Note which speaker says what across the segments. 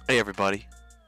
Speaker 1: Hey everybody,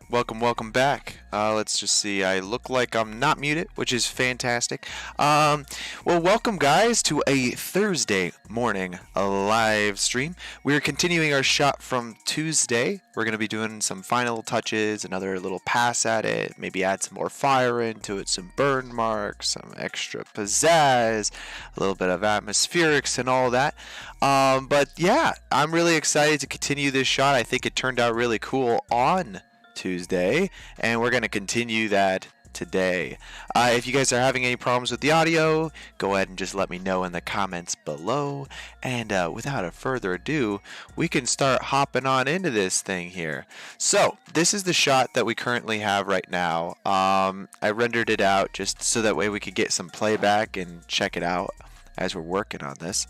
Speaker 1: welcome back. Let's just see. I look like I'm not muted, which is fantastic. Well, welcome guys to a Thursday morning live stream. We're continuing our shot from Tuesday. We're going to be doing some final touches, another little pass at it, maybe add some more fire into it, some burn marks, some extra pizzazz, a little bit of atmospherics and all that. But yeah, I'm really excited to continue this shot. I think it turned out really cool on Tuesday, and we're going to continue that today. If you guys are having any problems with the audio, go ahead and just let me know in the comments below. And without a further ado, we can start hopping on into this thing here. So this is the shot that we currently have right now. I rendered it out just so that way we could get some playback and check it out as we're working on this.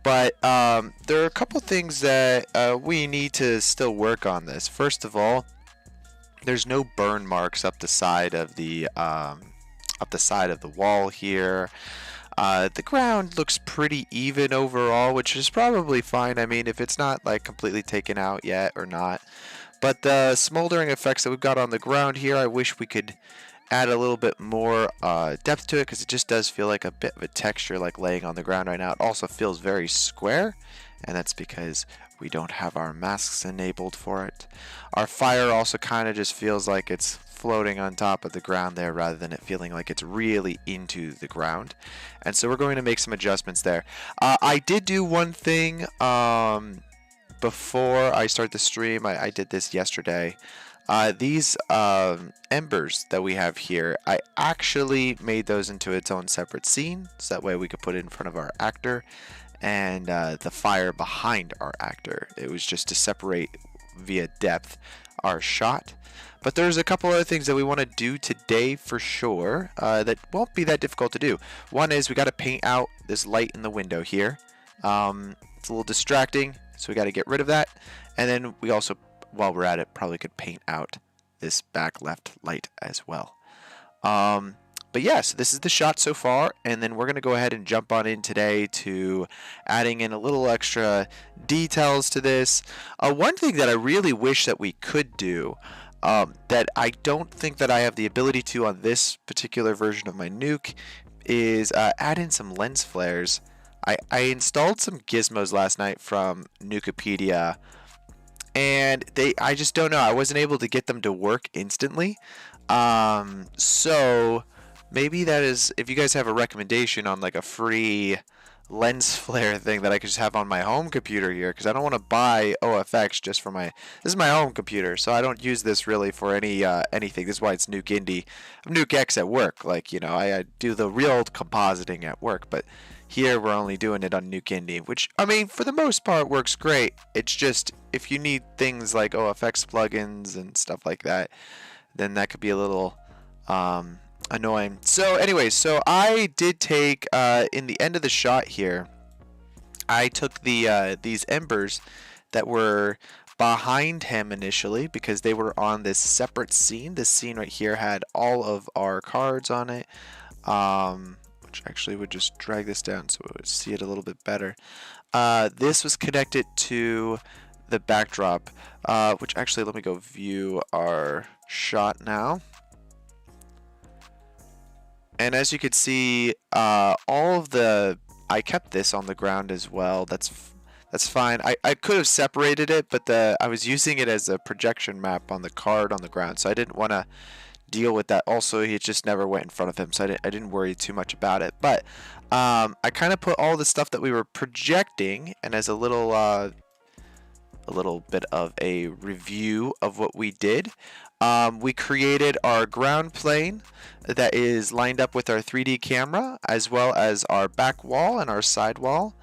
Speaker 1: But there are a couple things that we need to still work on this. First of all, there's no burn marks up the side of the wall here. The ground looks pretty even overall, which is probably fine. I mean, if it's not like completely taken out yet or not. But the smoldering effects that we've got on the ground here, I wish we could add a little bit more depth to it, because it just does feel like a bit of a texture like laying on the ground right now. It also feels very square, and that's because we don't have our masks enabled for it. Our fire also kind of just feels like it's floating on top of the ground there rather than it feeling like it's really into the ground. And so we're going to make some adjustments there. I did do one thing before I start the stream. I did this yesterday. These embers that we have here, I actually made those into its own separate scene, so that way we could put it in front of our actor and the fire behind our actor. It was just to separate via depth our shot. But there's a couple other things that we want to do today for sure that won't be that difficult to do. One is we got to paint out this light in the window here. It's a little distracting, so we got to get rid of that. And then we also, while we're at it, probably could paint out this back left light as well. But yeah, so this is the shot so far, and then we're going to go ahead and jump on in today to adding in a little extra details to this. One thing that I really wish that we could do, that I don't think that I have the ability to on this particular version of my Nuke, is add in some lens flares. I installed some gizmos last night from Nukepedia, and I just don't know. I wasn't able to get them to work instantly. So maybe that is, if you guys have a recommendation on like a free lens flare thing that I could just have on my home computer here, because I don't want to buy OFX just for this is my home computer, so I don't use this really for anything. This is why it's Nuke Indie. I'm Nuke X at work, like, you know, I do the real compositing at work, but here we're only doing it on Nuke Indie, which, I mean, for the most part works great. It's just, if you need things like OFX plugins and stuff like that, then that could be a little annoying. So anyways, so I did take, in the end of the shot here, I took these embers that were behind him initially, because they were on this separate scene. This scene right here had all of our cards on it, which actually would just drag this down so we would see it a little bit better. This was connected to the backdrop, which actually, let me go view our shot now. And as you can see, all of I kept this on the ground as well. That's fine. I could have separated it, but I was using it as a projection map on the card on the ground, so I didn't want to deal with that. Also, he just never went in front of him, so I didn't worry too much about it. But I kind of put all the stuff that we were projecting, and as a little bit of a review of what we did. We created our ground plane that is lined up with our 3D camera, as well as our back wall and our side wall.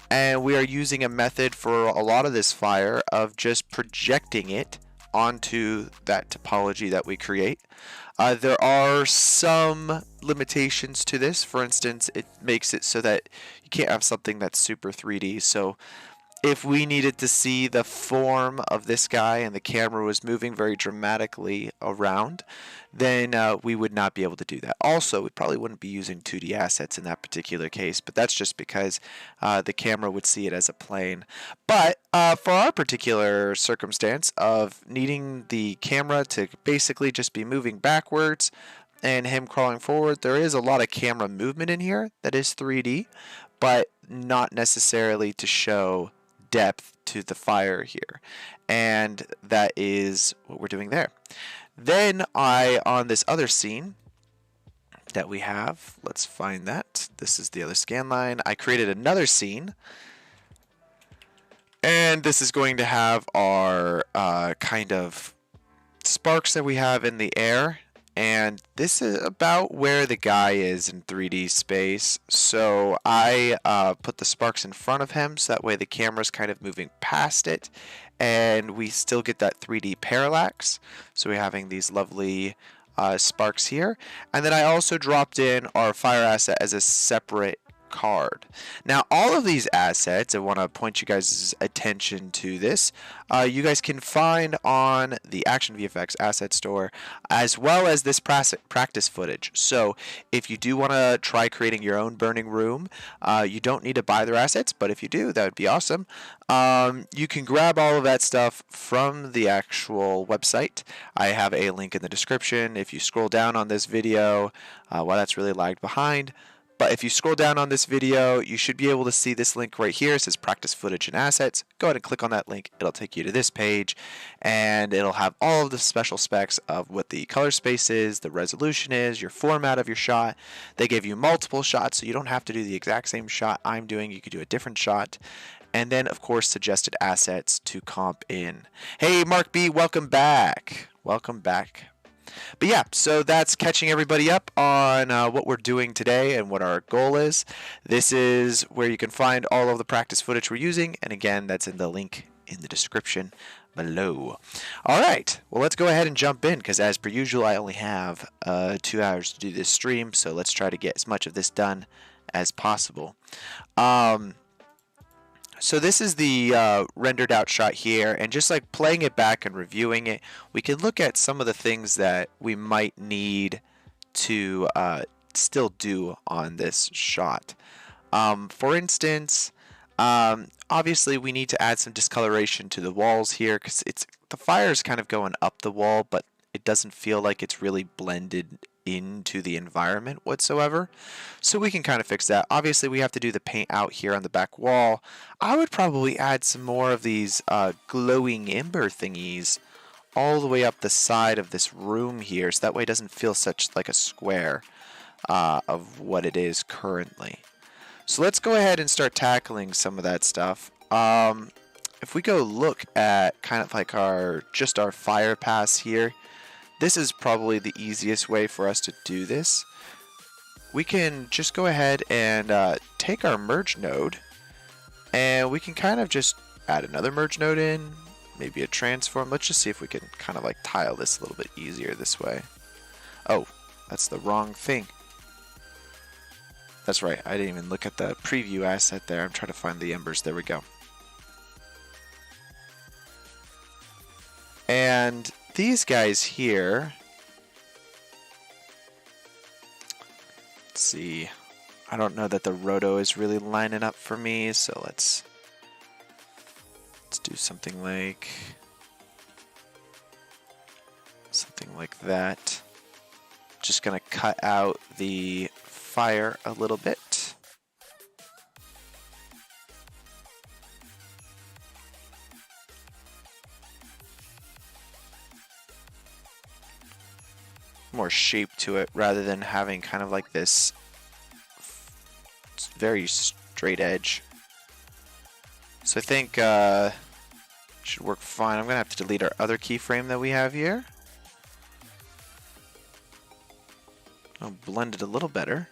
Speaker 1: And we are using a method for a lot of this fire of just projecting it onto that topology that we create. There are some limitations to this. For instance, it makes it so that you can't have something that's super 3D. So if we needed to see the form of this guy and the camera was moving very dramatically around, then we would not be able to do that. Also, we probably wouldn't be using 2D assets in that particular case, but that's just because the camera would see it as a plane. But for our particular circumstance of needing the camera to basically just be moving backwards and him crawling forward, there is a lot of camera movement in here that is 3D, but not necessarily to show depth to the fire here. And that is what we're doing there. Then on this other scene that we have, let's find that. This is the other scan line. I created another scene. And this is going to have our kind of sparks that we have in the air. And this is about where the guy is in 3D space. So I put the sparks in front of him, so that way the camera's kind of moving past it. And we still get that 3D parallax. So we're having these lovely sparks here. And then I also dropped in our fire asset as a separate card. Now all of these assets, I want to point you guys' attention to this, you guys can find on the Action VFX asset store, as well as this practice footage. So if you do want to try creating your own burning room, you don't need to buy their assets, but if you do, that would be awesome. You can grab all of that stuff from the actual website. I have a link in the description. If you scroll down on this video, well, that's really lagged behind. But if you scroll down on this video, you should be able to see this link right here. It says practice footage and assets. Go ahead and click on that link. It'll take you to this page, and it'll have all of the special specs of what the color space is, the resolution is, your format of your shot. They give you multiple shots, so you don't have to do the exact same shot I'm doing. You could do a different shot. And then, of course, suggested assets to comp in. Hey, Mark B, welcome back. Welcome back. But yeah, so that's catching everybody up on what we're doing today and what our goal is. This is where you can find all of the practice footage we're using, and again, that's in the link in the description below. All right, well, let's go ahead and jump in, because as per usual, I only have 2 hours to do this stream, so let's try to get as much of this done as possible. So this is the rendered out shot here, and just like playing it back and reviewing it, we can look at some of the things that we might need to still do on this shot. For instance, obviously we need to add some discoloration to the walls here, because the fire is kind of going up the wall, but it doesn't feel like it's really blended into the environment whatsoever. So we can kind of fix that. Obviously we have to do the paint out here on the back wall. I would probably add some more of these glowing ember thingies all the way up the side of this room here, so that way it doesn't feel such like a square of what it is currently. So let's go ahead and start tackling some of that stuff. If we go look at kind of like our fire pass here, this is probably the easiest way for us to do this. We can just go ahead and take our merge node, and we can kind of just add another merge node in, maybe a transform. Let's just see if we can kind of like tile this a little bit easier this way. Oh, that's the wrong thing. That's right, I didn't even look at the preview asset there. I'm trying to find the embers. There we go. And these guys here, let's see, I don't know that the roto is really lining up for me, so let's do something like that. Just gonna cut out the fire a little bit. More shape to it rather than having kind of like this very straight edge. So I think should work fine. I'm gonna have to delete our other keyframe that we have here. I'll blend it a little better.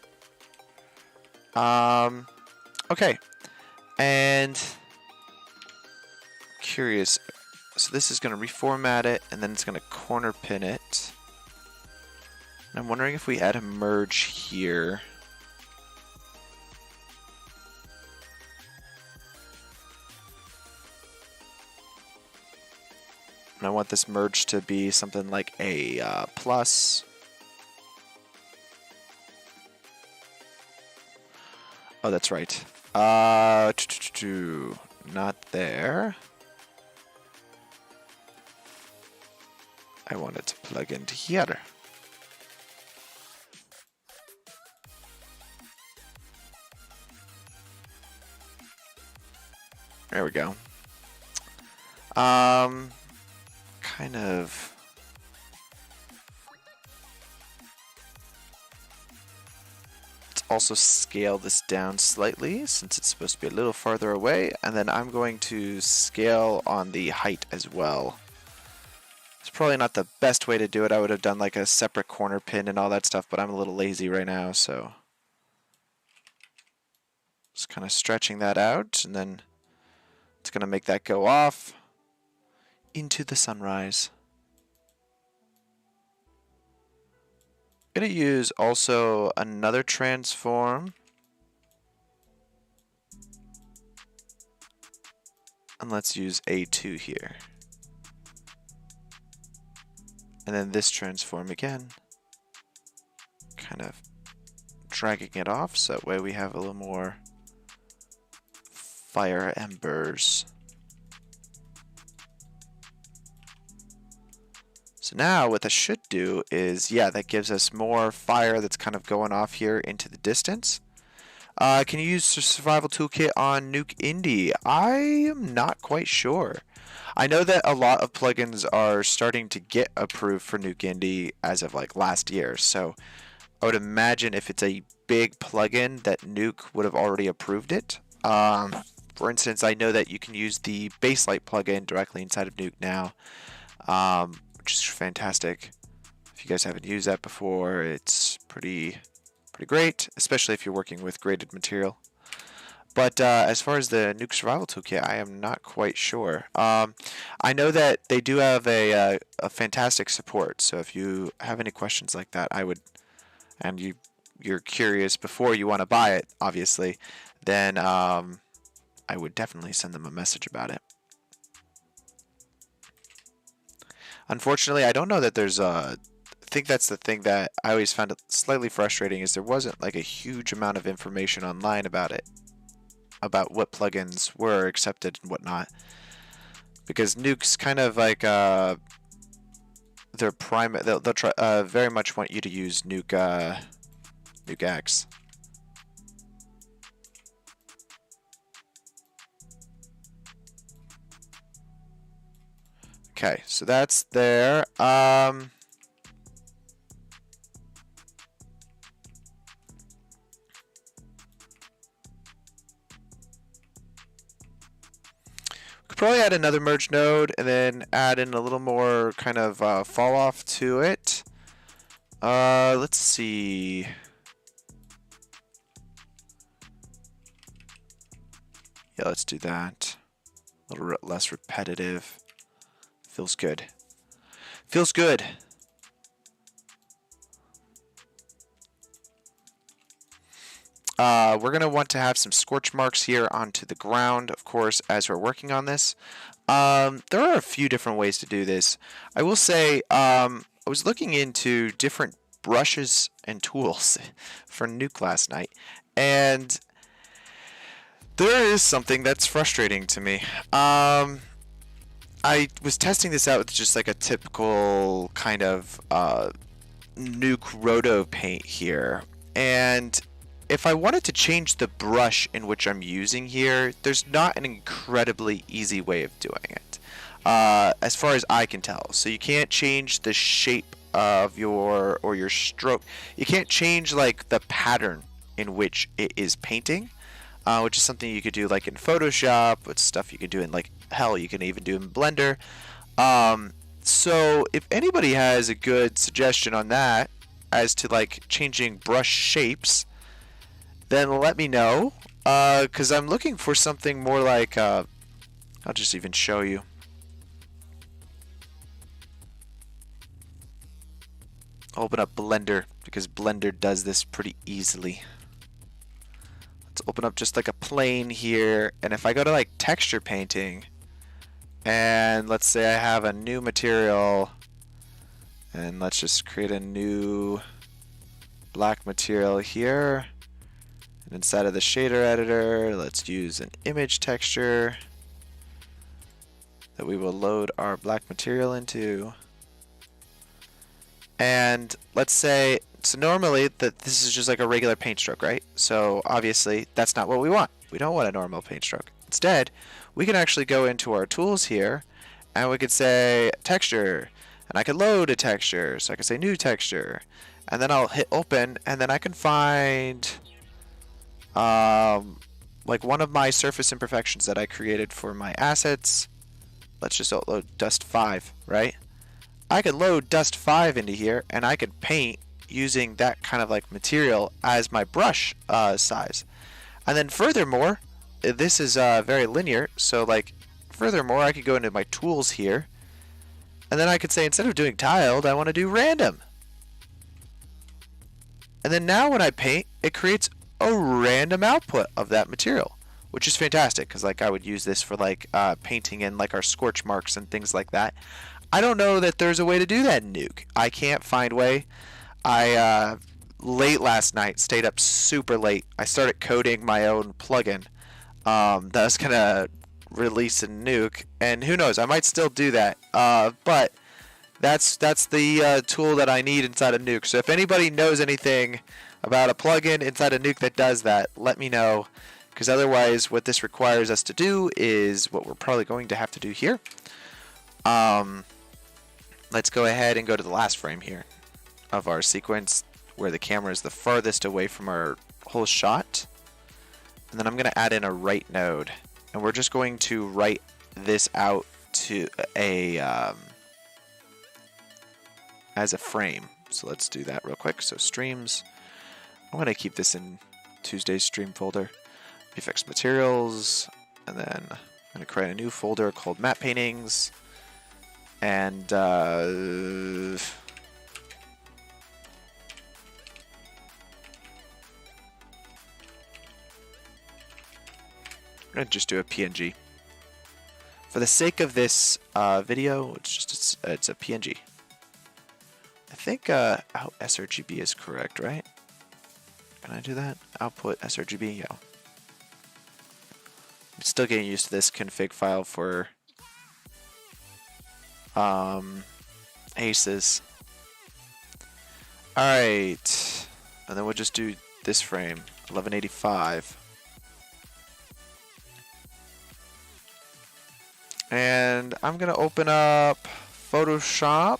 Speaker 1: Okay, and curious. So this is gonna reformat it, and then it's gonna corner pin it. And I'm wondering if we add a merge here. And I want this merge to be something like a plus. Oh, that's right. Not there. I want it to plug into here. There we go. Kind of. Let's also scale this down slightly since it's supposed to be a little farther away, and then I'm going to scale on the height as well. It's probably not the best way to do it. I would have done like a separate corner pin and all that stuff, but I'm a little lazy right now, so just kind of stretching that out, and then it's going to make that go off into the sunrise. I'm going to use also another transform. And let's use A2 here. And then this transform again. Kind of dragging it off so that way we have a little more fire embers. So now what that should do is, yeah, that gives us more fire that's kind of going off here into the distance. Can you use the survival toolkit on Nuke Indie? I am not quite sure. I know that a lot of plugins are starting to get approved for Nuke Indie as of like last year. So I would imagine if it's a big plugin that Nuke would have already approved it. For instance, I know that you can use the Baselight plugin directly inside of Nuke now. Which is fantastic. If you guys haven't used that before, it's pretty great, especially if you're working with graded material. But as far as the Nuke Survival Toolkit, I am not quite sure. I know that they do have a fantastic support, so if you have any questions like that, and you're curious before you want to buy it, obviously, then I would definitely send them a message about it. Unfortunately, I don't know that there's I think that's the thing that I always found it slightly frustrating is there wasn't like a huge amount of information online about it, about what plugins were accepted and whatnot. Because Nuke's kind of like their they'll try very much want you to use Nuke X. Okay, so that's there. Could probably add another merge node and then add in a little more kind of fall off to it. Let's see. Yeah, let's do that. A little less repetitive. Feels good. Feels good. We're going to want to have some scorch marks here onto the ground, of course, as we're working on this. There are a few different ways to do this. I will say I was looking into different brushes and tools for Nuke last night, and there is something that's frustrating to me. I was testing this out with just like a typical kind of Nuke Roto paint here, and if I wanted to change the brush in which I'm using here, there's not an incredibly easy way of doing it, as far as I can tell. So you can't change the shape of your stroke. You can't change like the pattern in which it is painting, which is something you could do like in Photoshop. It's stuff you could do in like hell, you can even do in Blender. So if anybody has a good suggestion on that as to like changing brush shapes, then let me know, because I'm looking for something more like, I'll just even show you. I'll open up Blender, because Blender does this pretty easily. Let's open up just like a plane here, and if I go to like texture painting, And let's say I have a new material, and let's just create a new black material here. And inside of the shader editor, let's use an image texture that we will load our black material into. And let's say, so normally this is just like a regular paint stroke, right? So obviously that's not what we want. We don't want a normal paint stroke. Instead, we can actually go into our tools here and we could say texture, and I could load a texture. So I could say new texture, and then I'll hit open, and then I can find like one of my surface imperfections that I created for my assets. Let's just load dust 5, right? I could load dust 5 into here, and I could paint using that kind of like material as my brush size. And then furthermore, this is very linear, so like furthermore I could go into my tools here, and then I could say instead of doing tiled, I want to do random. And then now when I paint, it creates a random output of that material, which is fantastic because like I would use this for like painting in like our scorch marks and things like that. I don't know that there's a way to do that in Nuke. I can't find a way. I late last night stayed up super late. I started coding my own plugin that was gonna release in Nuke, and who knows, I might still do that. But that's the tool that I need inside of Nuke. So if anybody knows anything about a plugin inside of Nuke that does that, let me know. Because otherwise, what this requires us to do is what we're probably going to have to do here. Let's go ahead and go to the last frame here of our sequence where the camera is the farthest away from our whole shot. And then I'm going to add in a write node. And we're just going to write this out to a as a frame. So let's do that real quick. So streams. I'm going to keep this in Tuesday's stream folder. Prefix materials. And then I'm going to create a new folder called map paintings. And I'm going to just do a PNG. For the sake of this video, it's a PNG. I think sRGB is correct, right? Can I do that? Output sRGB, yeah. I'm still getting used to this config file for aces. Alright, and then we'll just do this frame, 1185. And I'm gonna open up Photoshop,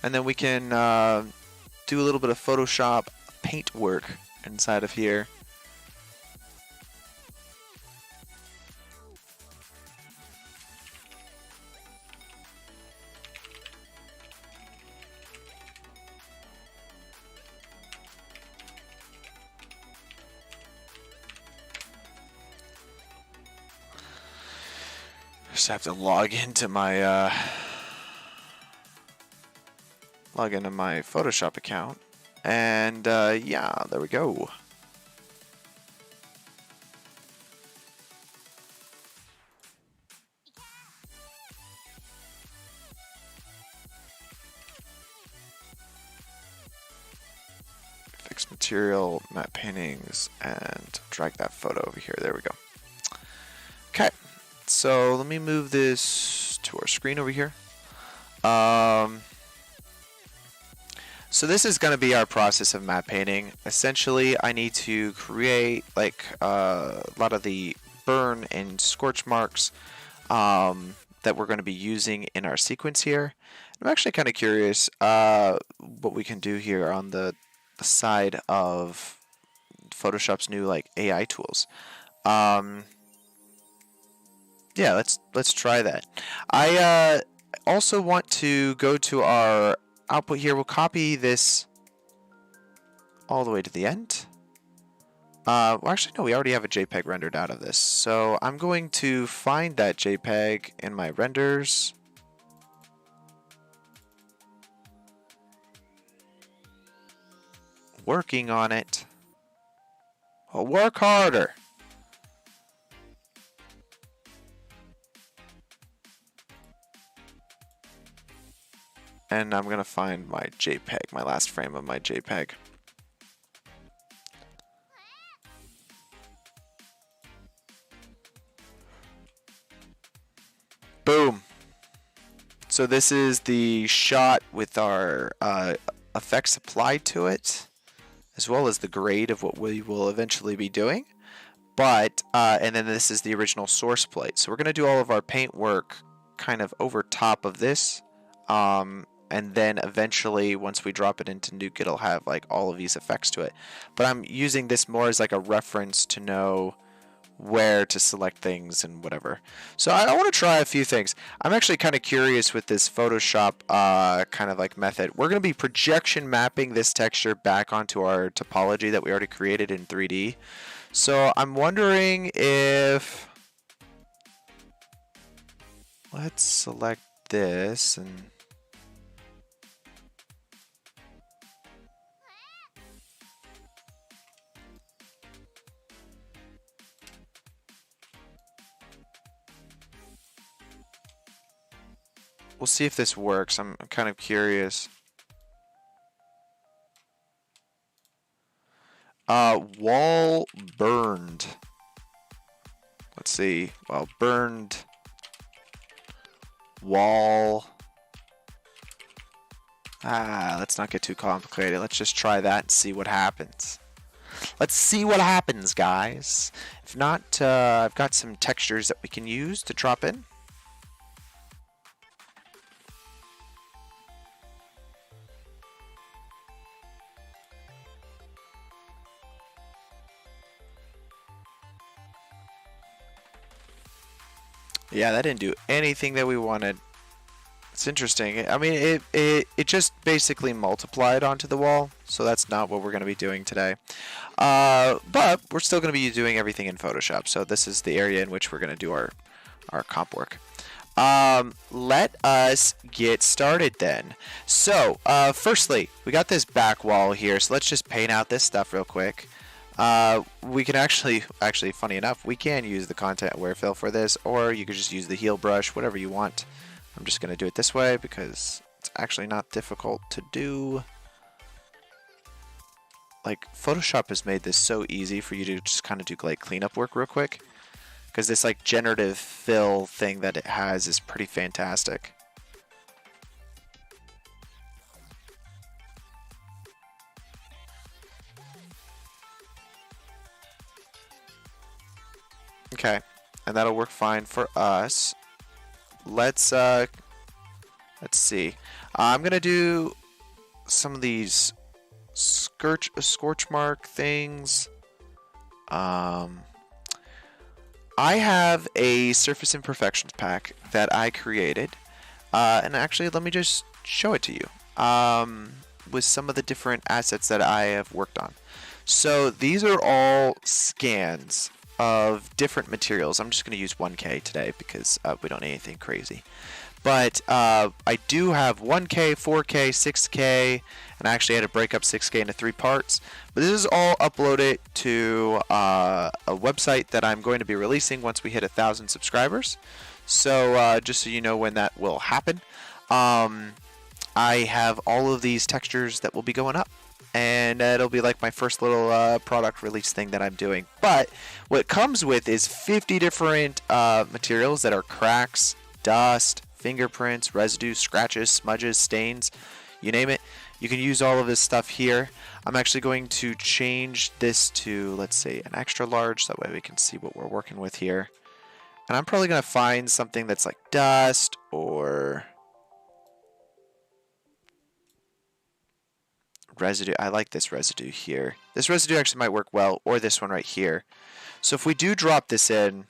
Speaker 1: and then we can do a little bit of Photoshop paint work inside of here. Just have to log into my Photoshop account, and yeah, there we go. Fix material, matte paintings, and drag that photo over here. There we go. Okay. So let me move this to our screen over here. So this is going to be our process of matte painting. Essentially, I need to create like a lot of the burn and scorch marks that we're going to be using in our sequence here. I'm actually kind of curious what we can do here on the side of Photoshop's new like AI tools. Yeah, let's try that. I also want to go to our output here. We'll copy this all the way to the end. Well, actually, no, we already have a JPEG rendered out of this. So I'm going to find that JPEG in my renders. Working on it. I'll work harder. And I'm going to find my JPEG, my last frame of my JPEG. Boom. So this is the shot with our effects applied to it, as well as the grade of what we will eventually be doing. But, and then this is the original source plate. So we're going to do all of our paint work kind of over top of this. And then eventually, once we drop it into Nuke, it'll have like all of these effects to it. But I'm using this more as like a reference to know where to select things and whatever. So I want to try a few things. I'm actually kind of curious with this Photoshop kind of like method. We're going to be projection mapping this texture back onto our topology that we already created in 3D. So I'm wondering if, let's select this and we'll see if this works. I'm kind of curious. Wall burned. Let's see. Well, burned wall. Let's not get too complicated. Let's just try that and see what happens. Let's see what happens, guys. If not, I've got some textures that we can use to drop in. Yeah, that didn't do anything that we wanted. It's interesting. I mean, it just basically multiplied onto the wall, so that's not what we're going to be doing today. But we're still going to be doing everything in Photoshop, so this is the area in which we're going to do our comp work. Let us get started then. So, firstly, we got this back wall here, so let's just paint out this stuff real quick. We can actually, funny enough, we can use the content aware fill for this, or you could just use the heal brush, whatever you want. I'm just going to do it this way because it's actually not difficult to do. Like, Photoshop has made this so easy for you to just kind of do like cleanup work real quick, because this like generative fill thing that it has is pretty fantastic. Okay, and that'll work fine for us. Let's see. I'm gonna do some of these scorch mark things. I have a surface imperfections pack that I created, and actually, let me just show it to you with some of the different assets that I have worked on. So these are all scans of different materials. I'm just going to use 1K today because we don't need anything crazy. But I do have 1K, 4K, 6K, and I actually had to break up 6K into 3 parts. But this is all uploaded to a website that I'm going to be releasing once we hit 1,000 subscribers. So just so you know when that will happen, I have all of these textures that will be going up. And it'll be like my first little product release thing that I'm doing. But what it comes with is 50 different materials that are cracks, dust, fingerprints, residue, scratches, smudges, stains, you name it. You can use all of this stuff here. I'm actually going to change this to, let's say, an extra large, so that way we can see what we're working with here. And I'm probably going to find something that's like dust or residue. I like this residue here. This residue actually might work well, or this one right here. So if we do drop this in,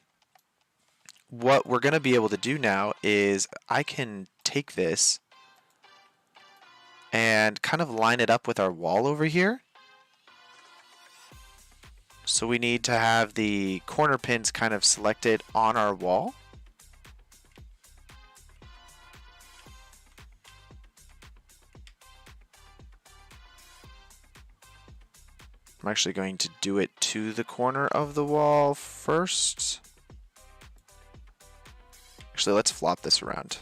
Speaker 1: what we're going to be able to do now is I can take this and kind of line it up with our wall over here. So we need to have the corner pins kind of selected on our wall. I'm actually going to do it to the corner of the wall first. Actually, let's flop this around.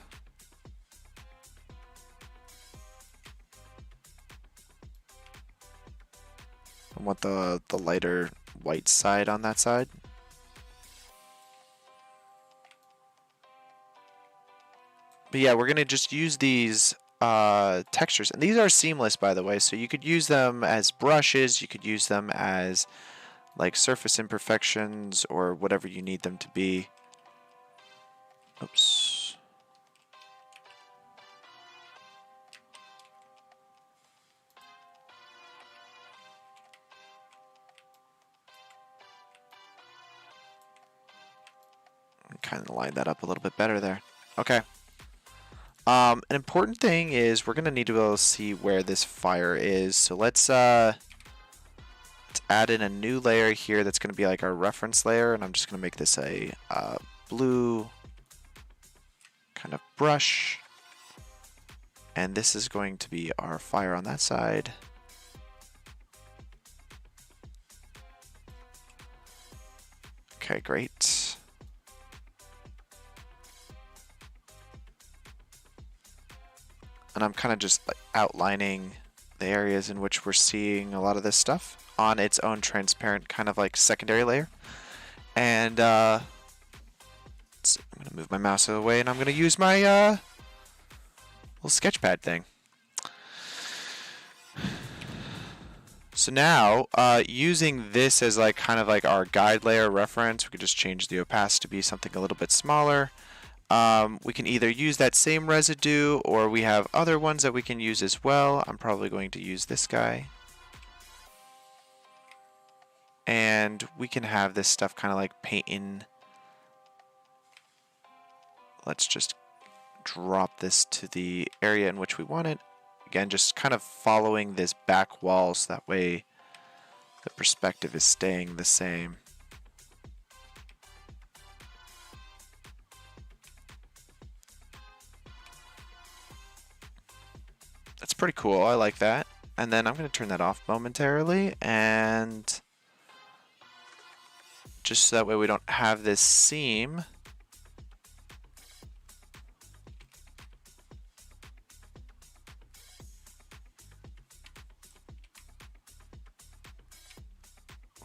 Speaker 1: want the lighter white side on that side. But yeah, we're gonna just use these textures, and these are seamless, by the way, so you could use them as brushes, you could use them as like surface imperfections or whatever you need them to be. Oops. Kind of line that up a little bit better there. Okay. An important thing is we're gonna need to be able to see where this fire is. So let's add in a new layer here that's gonna be like our reference layer, and I'm just gonna make this a blue kind of brush, and this is going to be our fire on that side. Okay, great. And I'm kind of just like outlining the areas in which we're seeing a lot of this stuff on its own transparent kind of like secondary layer. And I'm going to move my mouse away, and I'm going to use my little sketchpad thing. So now, using this as like kind of like our guide layer reference, we could just change the opacity to be something a little bit smaller. We can either use that same residue, or we have other ones that we can use as well. I'm probably going to use this guy. And we can have this stuff kind of like painting. Let's just drop this to the area in which we want it. Again, just kind of following this back wall so that way the perspective is staying the same. That's pretty cool. I like that. And then I'm going to turn that off momentarily, and just so that way we don't have this seam.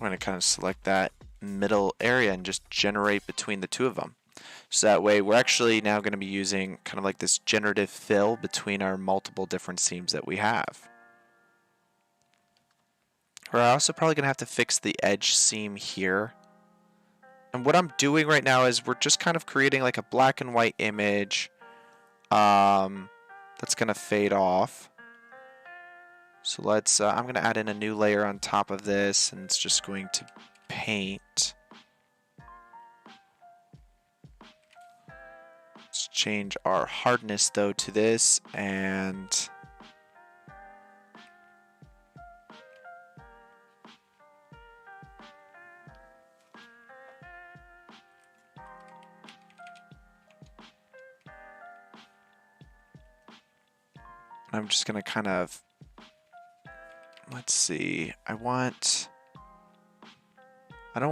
Speaker 1: We're going to kind of select that middle area and just generate between the two of them. So that way we're actually now going to be using kind of like this generative fill between our multiple different seams that we have. We're also probably going to have to fix the edge seam here. And what I'm doing right now is we're just kind of creating like a black and white image that's going to fade off. So let's, I'm going to add in a new layer on top of this, and it's just going to paint. Let's change our hardness though to this, and I'm just going to kind of, let's see, I don't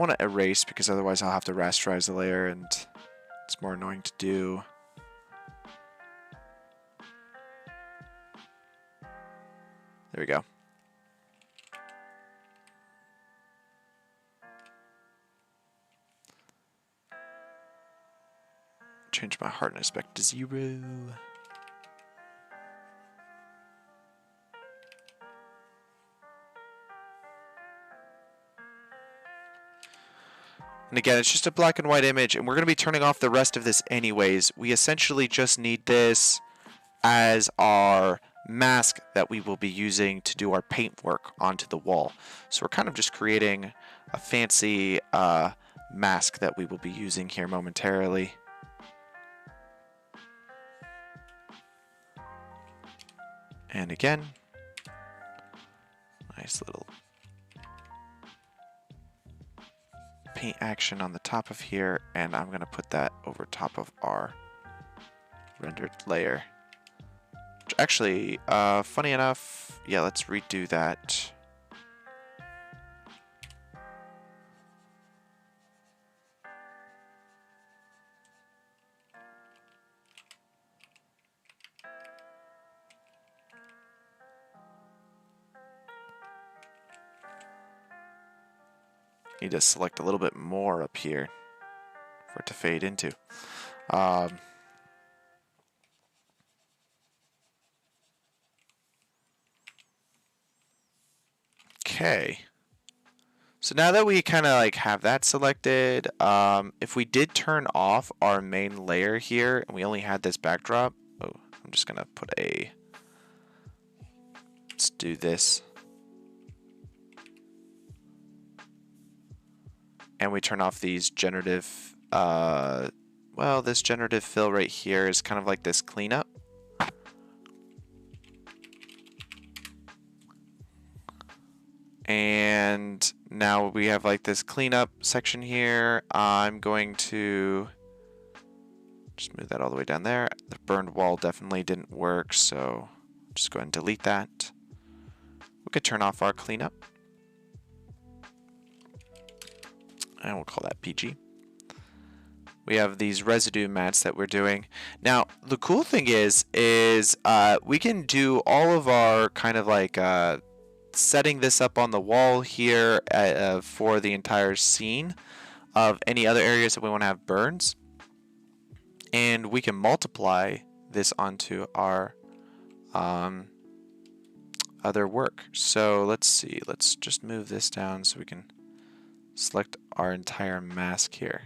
Speaker 1: want to erase because otherwise I'll have to rasterize the layer and it's more annoying to do. There we go. Change my hardness back to 0. And again, it's just a black and white image, and we're going to be turning off the rest of this anyways. We essentially just need this as our mask that we will be using to do our paint work onto the wall. So we're kind of just creating a fancy mask that we will be using here momentarily. And again, nice little paint action on the top of here, and I'm going to put that over top of our rendered layer. Which actually, funny enough, yeah, let's redo that. Need to select a little bit more up here for it to fade into. Um, okay. So now that we kind of like have that selected, if we did turn off our main layer here and we only had this backdrop, oh, I'm just gonna put a, let's do this. And we turn off these generative, well, this generative fill right here is kind of like this cleanup. And now we have like this cleanup section here. I'm going to just move that all the way down there. The burned wall definitely didn't work, so just go ahead and delete that. We could turn off our cleanup. And we'll call that PG. We have these residue mats that we're doing. Now, the cool thing is we can do all of our kind of like setting this up on the wall here for the entire scene of any other areas that we want to have burns. And we can multiply this onto our other work. So let's see. Let's just move this down so we can select our entire mask here.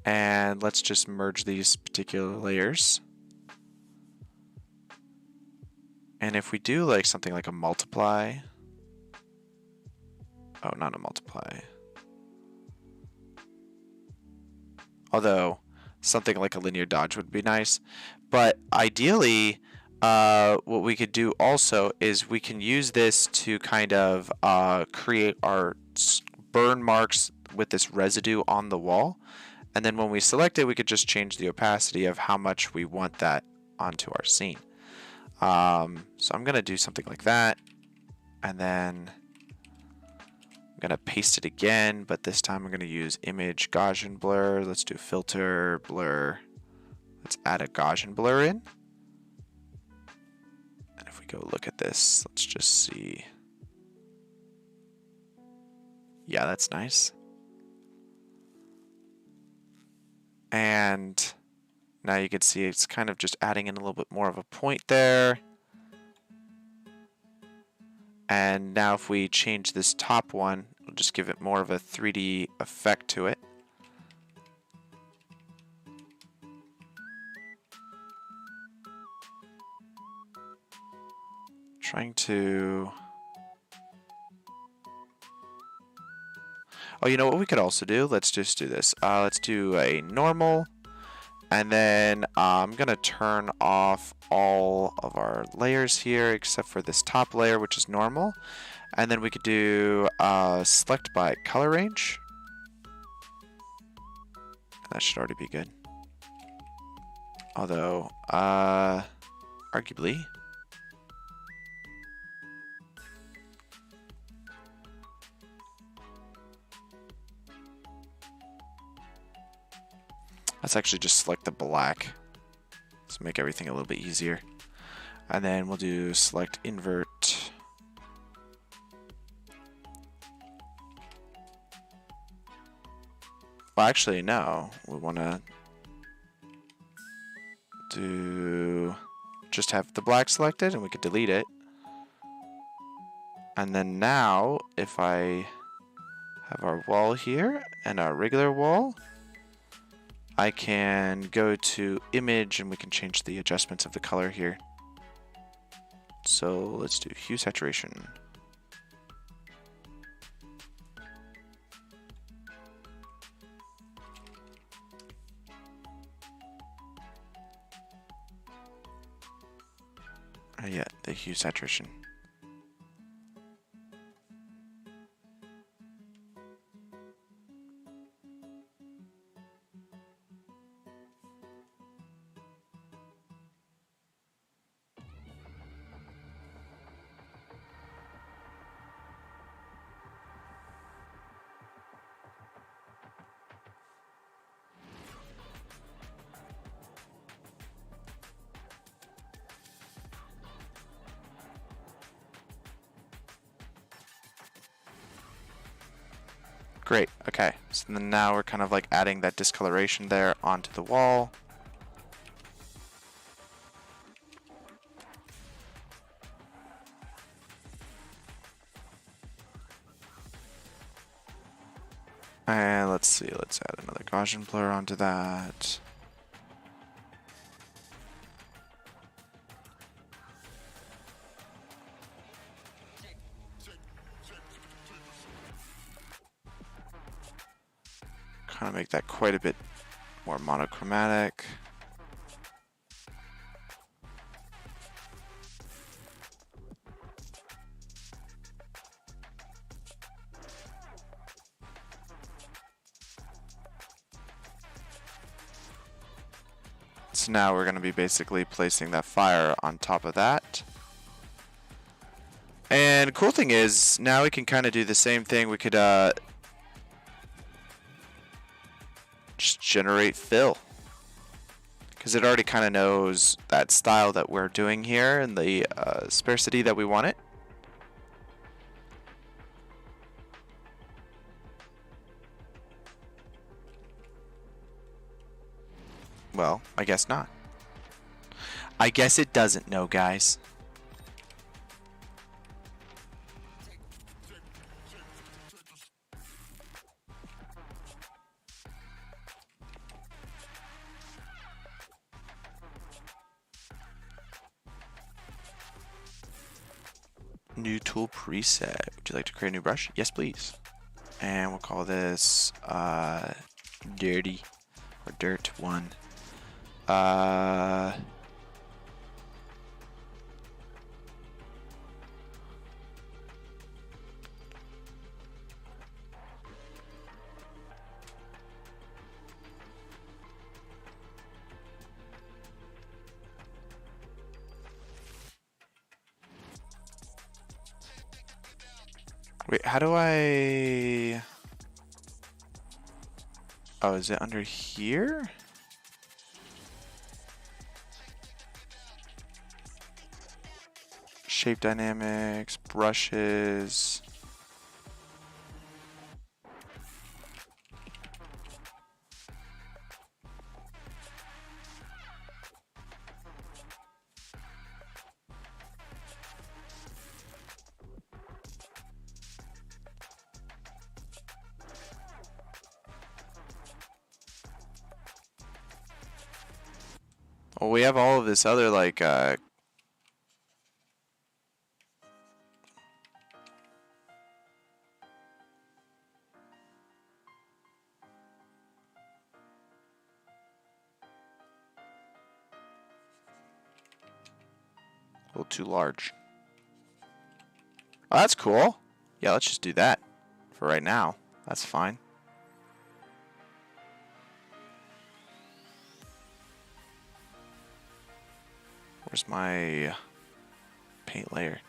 Speaker 1: And let's just merge these particular layers. And if we do like something like a multiply, oh, not a multiply. Although something like a linear dodge would be nice. But ideally, what we could do also is we can use this to kind of create our burn marks with this residue on the wall. And then when we select it, we could just change the opacity of how much we want that onto our scene. So I'm going to do something like that. And then I'm going to paste it again, but this time I'm going to use image Gaussian blur. Let's do filter, blur. Let's add a Gaussian blur in. And if we go look at this, let's just see. Yeah, that's nice. And now you can see it's kind of just adding in a little bit more of a point there. And now if we change this top one, we'll just give it more of a 3D effect to it. Trying to... Oh, you know what we could also do? Let's just do this. Let's do a normal. And then I'm going to turn off all of our layers here except for this top layer, which is normal. And then we could do select by color range. That should already be good. Although, arguably... Let's actually just select the black. Let's make everything a little bit easier. And then we'll do select invert. Well, actually, no. We want to do just have the black selected and we could delete it. And then now, if I have our wall here and our regular wall, I can go to image and we can change the adjustments of the color here. So let's do hue saturation. Yeah, the hue saturation. Great, okay. So then now we're kind of like adding that discoloration there onto the wall. And let's see, let's add another Gaussian blur onto that. Kind of make that quite a bit more monochromatic. So now we're going to be basically placing that fire on top of that. And cool thing is, now we can kind of do the same thing. We could just generate fill. Because it already kind of knows that style that we're doing here and the sparsity that we want it. Well, I guess not. I guess it doesn't know, guys. New tool preset. Would you like to create a new brush? Yes, please. And we'll call this dirty or dirt 1. Wait, how do I... Oh, is it under here? Shape dynamics, brushes. Well, we have all of this other, like, a little too large. Oh, that's cool. Yeah, let's just do that for right now. That's fine. Where's my paint layer?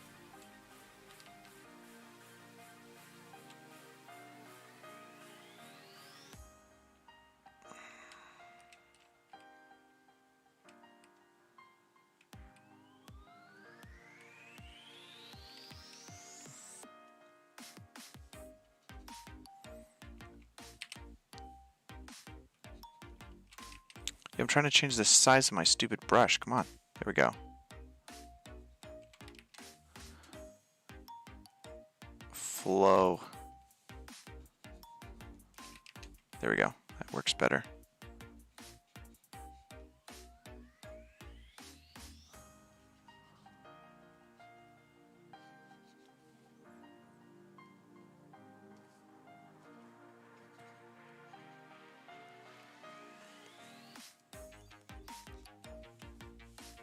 Speaker 1: Yeah, I'm trying to change the size of my stupid brush. Come on. There we go. Flow. There we go. That works better.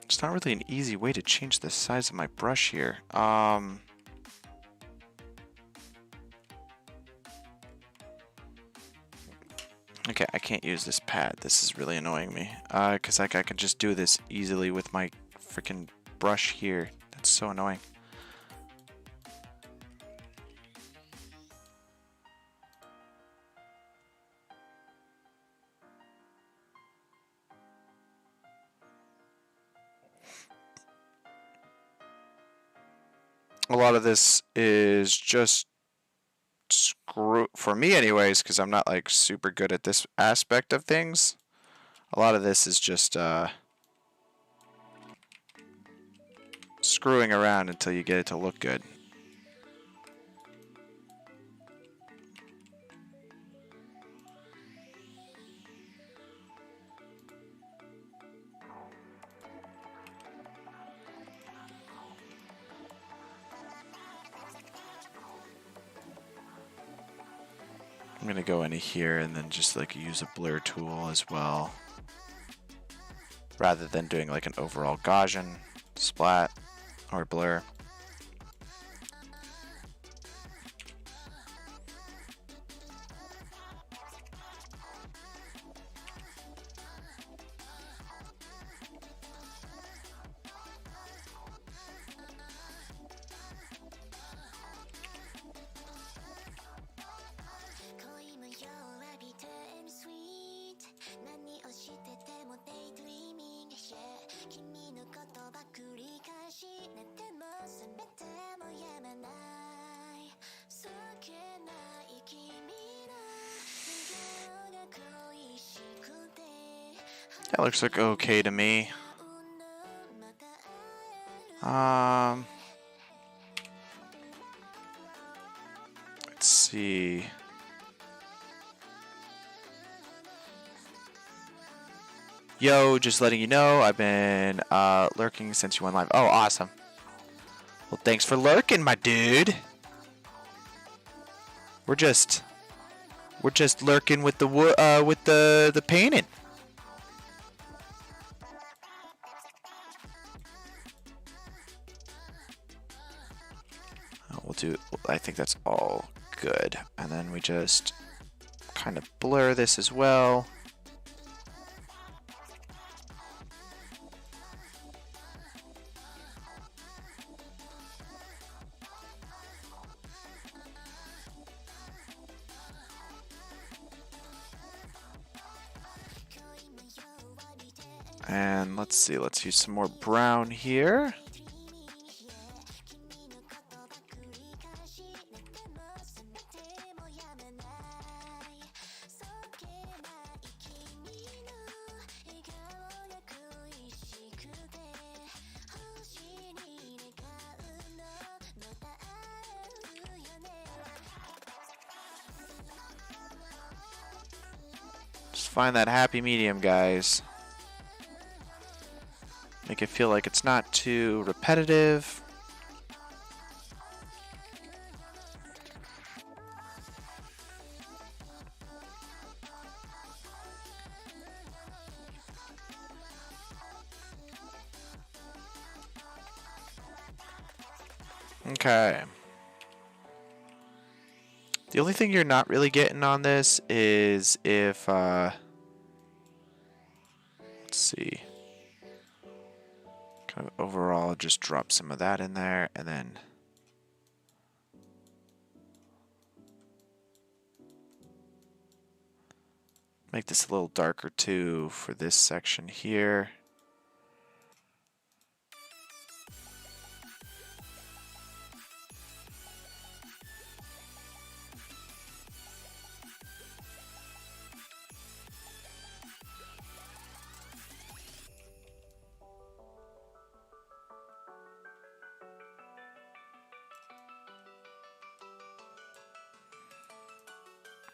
Speaker 1: It's not really an easy way to change the size of my brush here. Okay, I can't use this pad. This is really annoying me. Because like I can just do this easily with my freaking brush here. That's so annoying. A lot of this is just for me anyways, because I'm not like super good at this aspect of things. A lot of this is just screwing around until you get it to look good. I'm gonna go into here and then just like use a blur tool as well, rather than doing like an overall Gaussian splat or blur. That looks like okay to me. Let's see. Yo, just letting you know, I've been lurking since you went live. Oh, awesome. Well, thanks for lurking, my dude. We're just lurking with the painting. We'll do. I think that's all good, and then we just kind of blur this as well. And let's see, let's use some more brown here. Just find that happy medium, guys. Make it feel like it's not too repetitive. Okay. The only thing you're not really getting on this is if, let's see. Kind of overall, just drop some of that in there, and then make this a little darker too for this section here.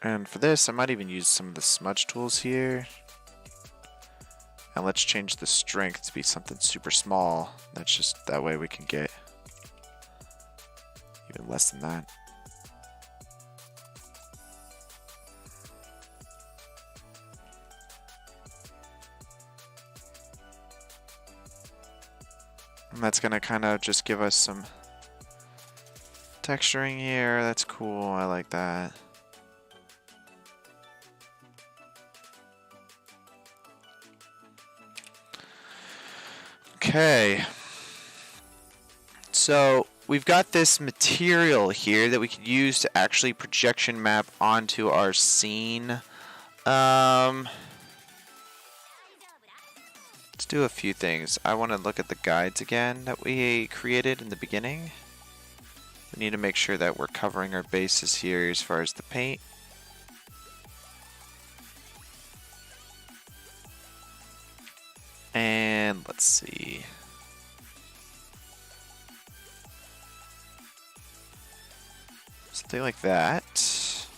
Speaker 1: And for this, I might even use some of the smudge tools here. And let's change the strength to be something super small. That's just, that way we can get even less than that. And that's gonna kind of just give us some texturing here. That's cool, I like that. Okay, so we've got this material here that we can use to actually projection map onto our scene. Let's do a few things. I want to look at the guides again that we created in the beginning. We need to make sure that we're covering our bases here as far as the paint. And let's see. Something like that.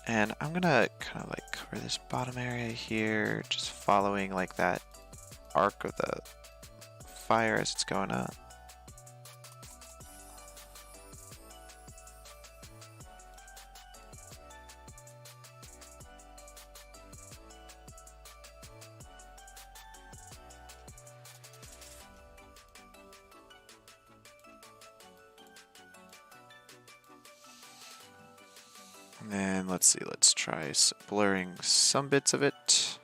Speaker 1: And I'm gonna kind of like cover this bottom area here, just following like that arc of the fire as it's going up. And then let's see, let's try blurring some bits of it.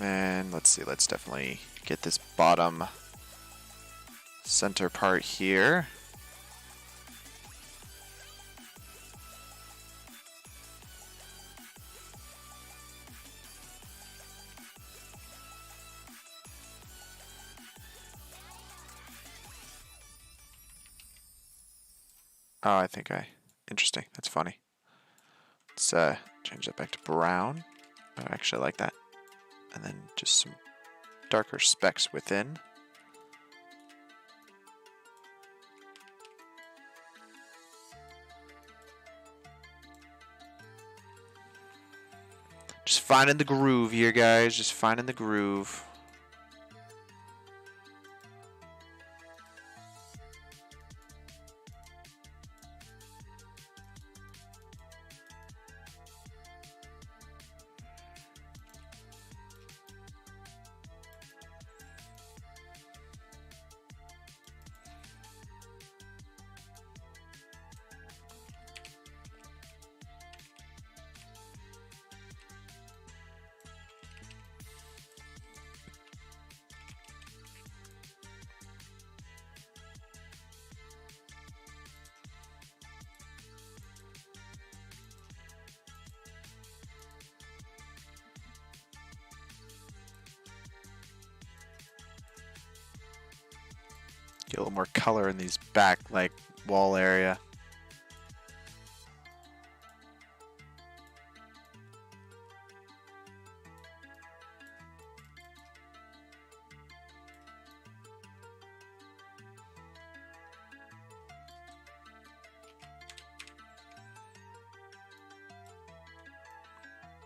Speaker 1: And let's see, let's definitely get this bottom center part here. Oh, interesting. That's funny. Let's change that back to brown. I actually like that. And then just some darker specks within. Just finding the groove here, guys. Just finding the groove. Get a little more color in these back like wall area.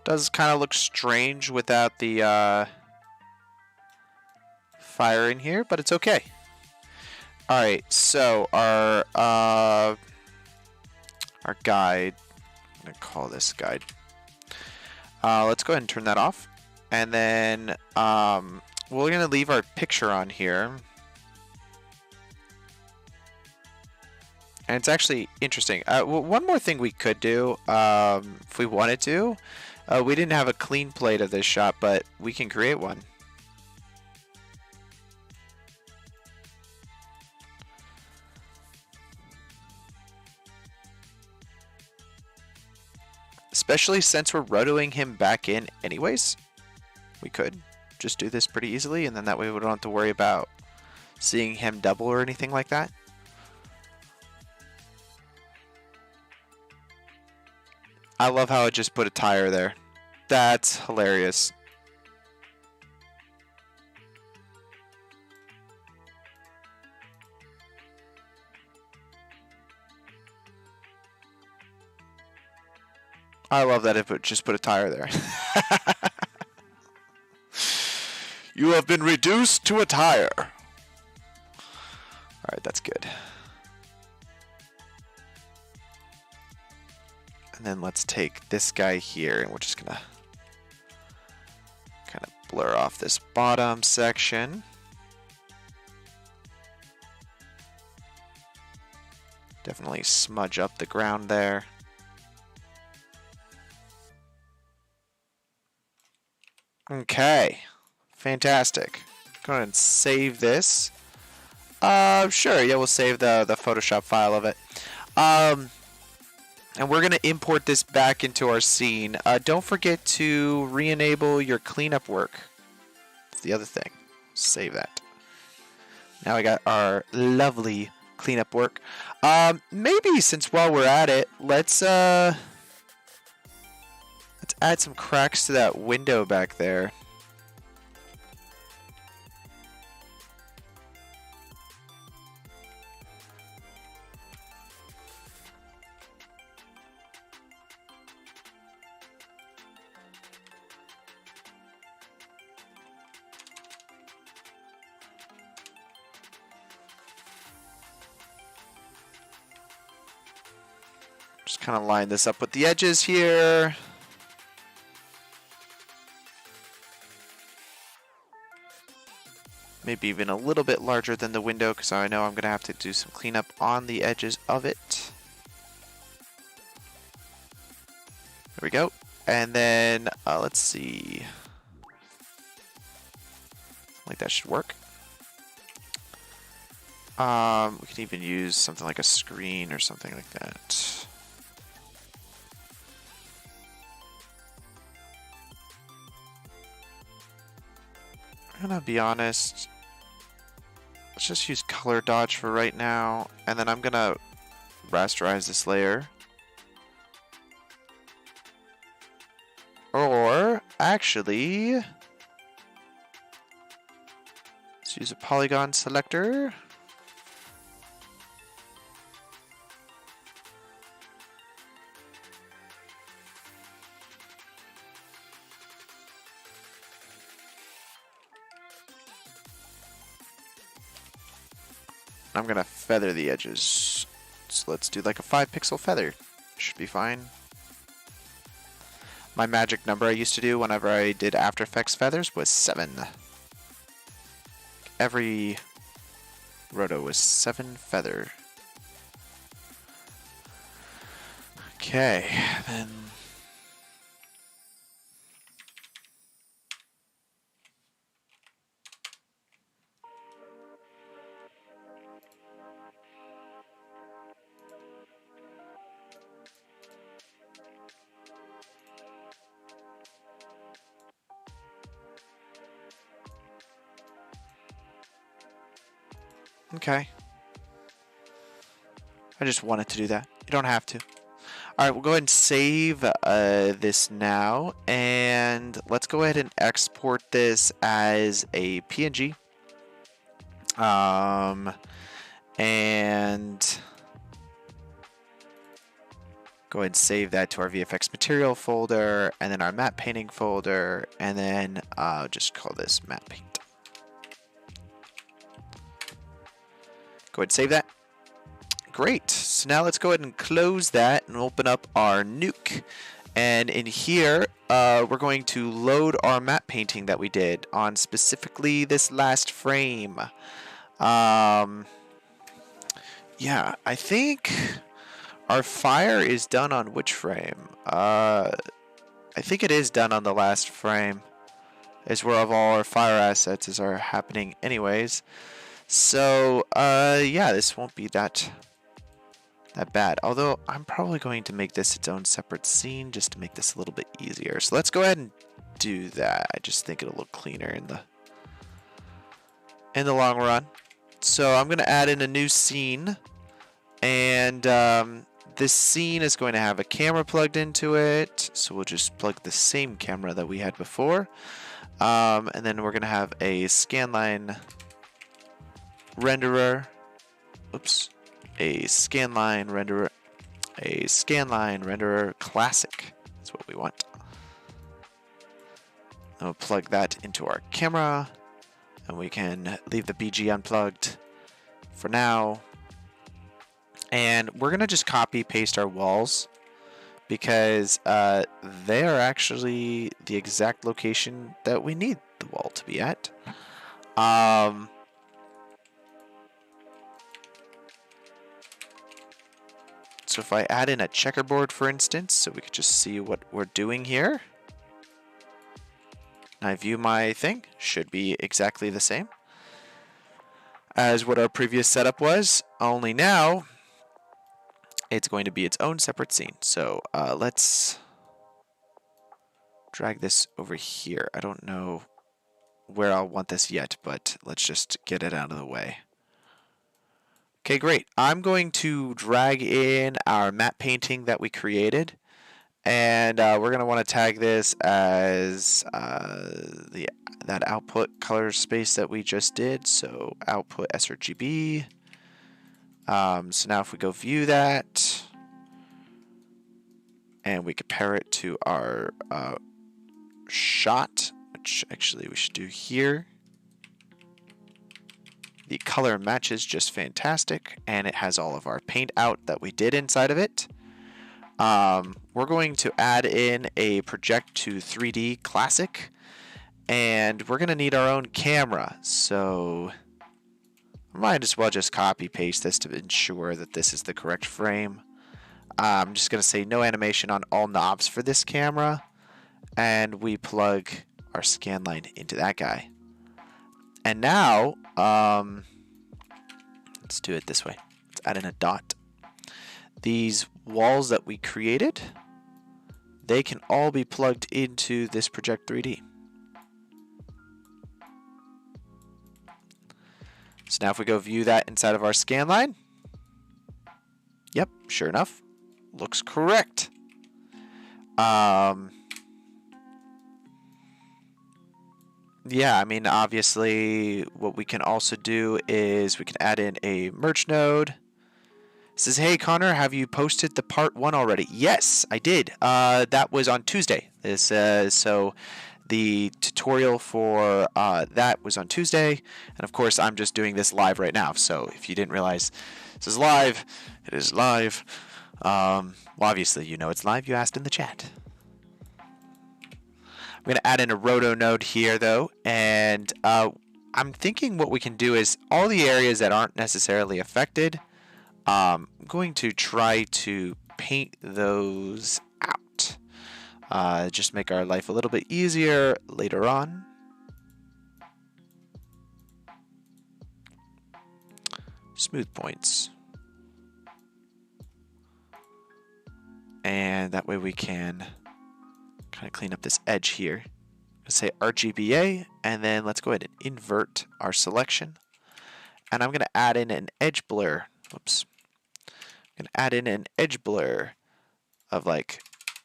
Speaker 1: Does kind of look strange without the fire in here, but it's okay. All right, so our guide, I'm gonna call this guide. Let's go ahead and turn that off, and then we're gonna leave our picture on here. And it's actually interesting. One more thing we could do, if we wanted to, we didn't have a clean plate of this shot, but we can create one. Especially since we're rotoing him back in anyways. We could just do this pretty easily, and then that way we don't have to worry about seeing him double or anything like that. I love how it just put a tire there. That's hilarious. I love that it just put a tire there. You have been reduced to a tire. Alright, that's good. And then let's take this guy here, and we're just gonna kind of blur off this bottom section. Definitely smudge up the ground there. Okay, fantastic. Go ahead and save this. Sure. Yeah, we'll save the Photoshop file of it. Um, and we're gonna import this back into our scene. Don't forget to re-enable your cleanup work. That's the other thing. Save that. Now we got our lovely cleanup work. Maybe since while we're at it, let's add some cracks to that window back there. Just kind of line this up with the edges here. Maybe even a little bit larger than the window, because I know I'm going to have to do some cleanup on the edges of it. There we go. And then, let's see. Like that should work. We can even use something like a screen or something like that. I'm gonna be honest. Let's just use color dodge for right now, and then I'm gonna rasterize this layer. Or actually, let's use a polygon selector. I'm gonna feather the edges. So let's do like a 5-pixel feather. Should be fine. My magic number I used to do whenever I did After Effects feathers was 7. Every roto was 7 feather. Okay, then. Okay. I just wanted to do that. You don't have to. Alright, we'll go ahead and save this now. And let's go ahead and export this as a PNG. And go ahead and save that to our VFX material folder, and then our matte painting folder, and then just call this matte paint. Go ahead and save that. Great. So now let's go ahead and close that and open up our Nuke. And in here, we're going to load our matte painting that we did on specifically this last frame. Yeah, I think our fire is done on which frame? I think it is done on the last frame. Is where all our fire assets are happening anyways. So, yeah, this won't be that bad. Although, I'm probably going to make this its own separate scene just to make this a little bit easier. So let's go ahead and do that. I just think it'll look cleaner in the long run. So I'm going to add in a new scene. And this scene is going to have a camera plugged into it. So we'll just plug the same camera that we had before. And then we're going to have a scanline renderer. Oops. A scanline renderer classic. That's what we want. And we'll plug that into our camera. And we can leave the BG unplugged for now. And we're going to just copy paste our walls because they are actually the exact location that we need the wall to be at. So if I add in a checkerboard, for instance, so we could just see what we're doing here. And I view my thing, should be exactly the same. as what our previous setup was, only now it's going to be its own separate scene. So let's drag this over here. I don't know where I'll want this yet, but let's just get it out of the way. Okay, great. I'm going to drag in our matte painting that we created, and we're going to want to tag this as that output color space that we just did. So output sRGB. So now if we go view that, and we compare it to our shot, which actually we should do here. The color matches just fantastic, and it has all of our paint out that we did inside of it. We're going to add in a project to 3D classic, and we're going to need our own camera. So I might as well just copy paste this to ensure that this is the correct frame. I'm just going to say no animation on all knobs for this camera, and we plug our scan line into that guy. And now, let's do it this way. Let's add in a dot. These walls that we created, they can all be plugged into this Project 3D. So now if we go view that inside of our scan line, yep, sure enough, looks correct. Yeah, I mean, obviously, what we can also do is we can add in a merge node. It says, hey, Connor, have you posted the part 1 already? Yes, I did. That was on Tuesday. So the tutorial for that was on Tuesday. And, of course, I'm just doing this live right now. So if you didn't realize this is live, it is live. Well, obviously, you know it's live. You asked in the chat. I'm going to add in a roto node here, though, and I'm thinking what we can do is all the areas that aren't necessarily affected, I'm going to try to paint those out. Just make our life a little bit easier later on. Smooth points. And that way we can kind of clean up this edge here. Let's say RGBA, and then let's go ahead and invert our selection. And I'm going to add in an edge blur. Oops. I'm going to add in an edge blur of like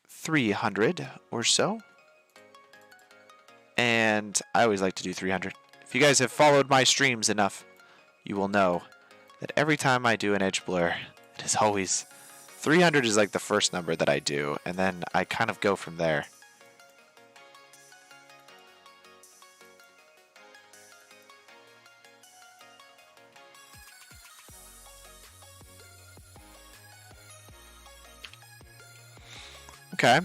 Speaker 1: 300 or so. And I always like to do 300. If you guys have followed my streams enough, you will know that every time I do an edge blur, it is always 300 is like the first number that I do, and then I kind of go from there. Okay.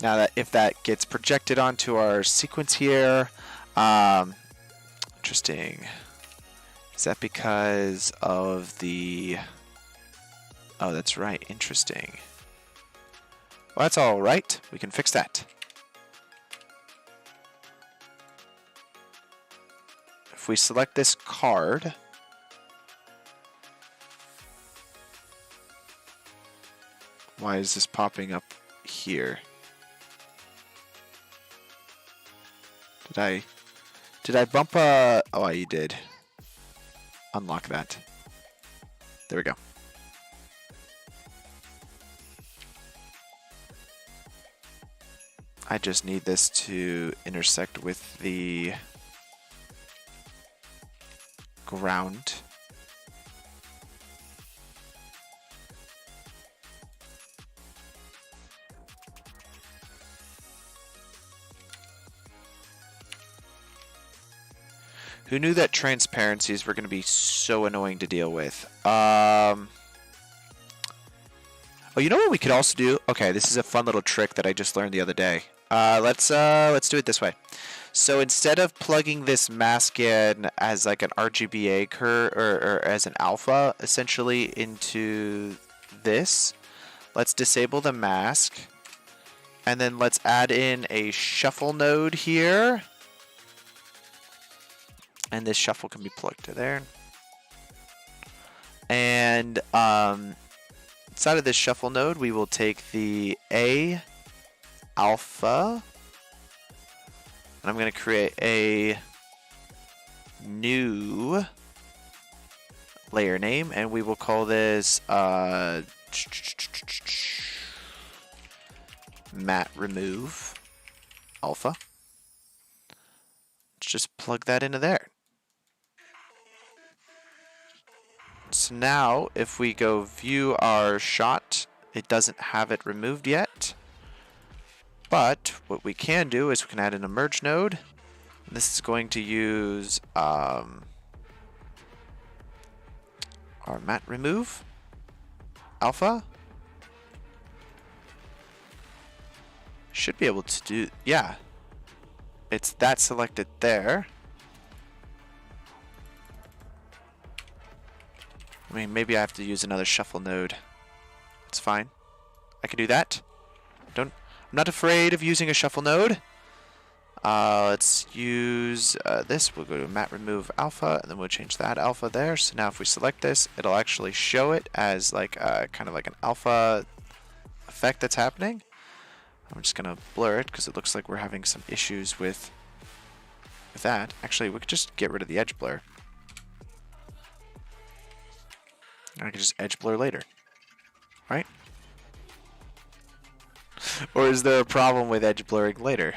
Speaker 1: Now that if that gets projected onto our sequence here, interesting. Is that because of the... Oh, that's right. Interesting. Well, that's all right. We can fix that. If we select this card... Why is this popping up here? Did I bump a... Oh, you did. Unlock that. There we go. I just need this to intersect with the ground. Who knew that transparencies were going to be so annoying to deal with? Oh, you know what we could also do? Okay, this is a fun little trick that I just learned the other day. Let's do it this way. So instead of plugging this mask in as like an RGBA curve or as an alpha essentially into this, let's disable the mask And then let's add in a shuffle node here. And this shuffle can be plugged to there. And inside of this shuffle node, we will take the A alpha. And I'm going to create a new layer name. And we will call this matte remove alpha. Let's just plug that into there. So now if we go view our shot, it doesn't have it removed yet. But what we can do is we can add an emerge node. This is going to use our matte remove alpha. Should be able to do, yeah. It's that selected there. I mean, maybe I have to use another shuffle node. It's fine. I can do that. I'm not afraid of using a shuffle node. Let's use this. We'll go to matte remove alpha, and then we'll change that alpha there. So now if we select this, it'll actually show it as like kind of like an alpha effect that's happening. I'm just gonna blur it because it looks like we're having some issues with that. Actually, we could just get rid of the edge blur. I can just edge blur later, right? Or is there a problem with edge blurring later?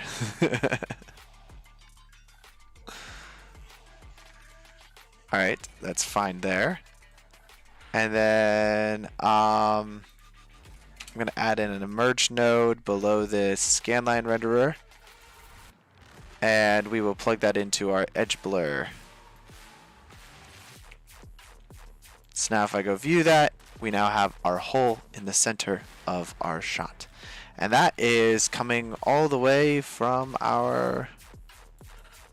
Speaker 1: Alright, that's fine there. And then I'm going to add in an emerge node below this scanline renderer. And we will plug that into our edge blur. So now if I go view that, we now have our hole in the center of our shot. And that is coming all the way from our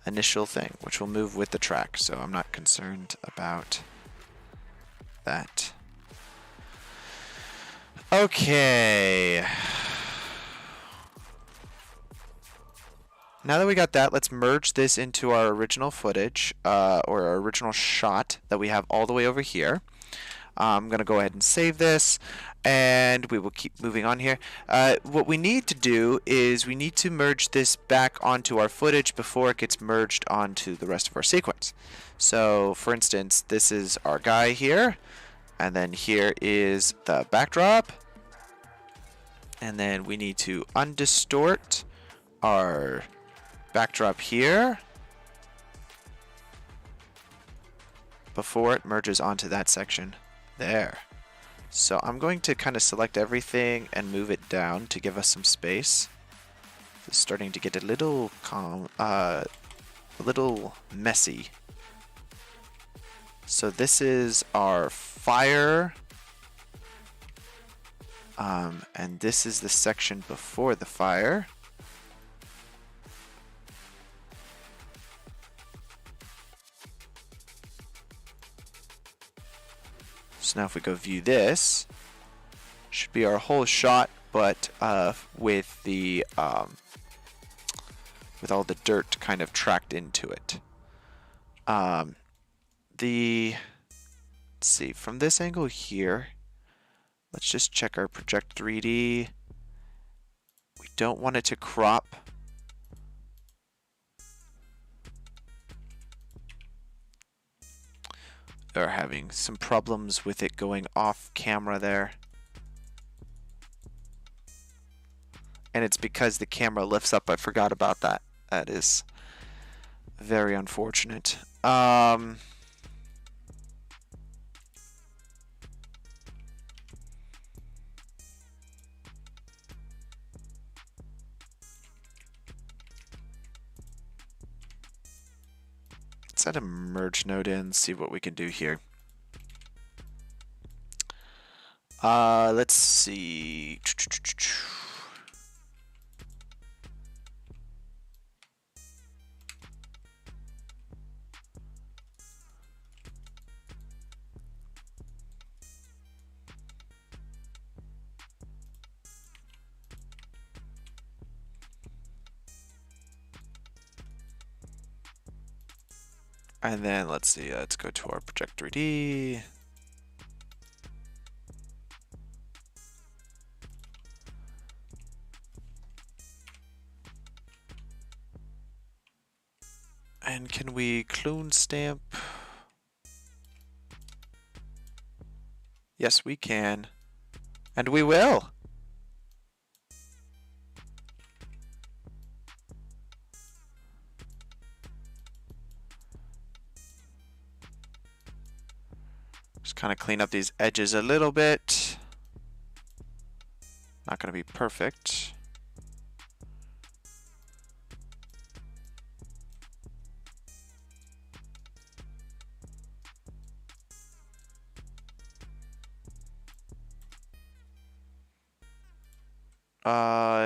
Speaker 1: initial thing, which will move with the track. So I'm not concerned about that. Okay. Now that we got that, let's merge this into our original footage, or our original shot that we have all the way over here. I'm going to go ahead and save this, and we will keep moving on here. What we need to do is we need to merge this back onto our footage before it gets merged onto the rest of our sequence. So, for instance, this is our guy here, and then here is the backdrop, and then we need to undistort our backdrop here before it merges onto that section. There. So I'm going to kind of select everything and move it down to give us some space. It's starting to get a little messy. So this is our fire, and this is the section before the fire. So now if we go view this, should be our whole shot, but with the with all the dirt kind of tracked into it. Let's see, from this angle here, let's just check our project 3D. We don't want it to crop. Are having some problems with it going off camera there. And it's because the camera lifts up. I forgot about that. That is very unfortunate. Let's add a merge node in, see what we can do here. Let's see. And then let's see, let's go to our project 3D. And can we clone stamp? Yes, we can. And we will. Just kind of clean up these edges a little bit. Not going to be perfect.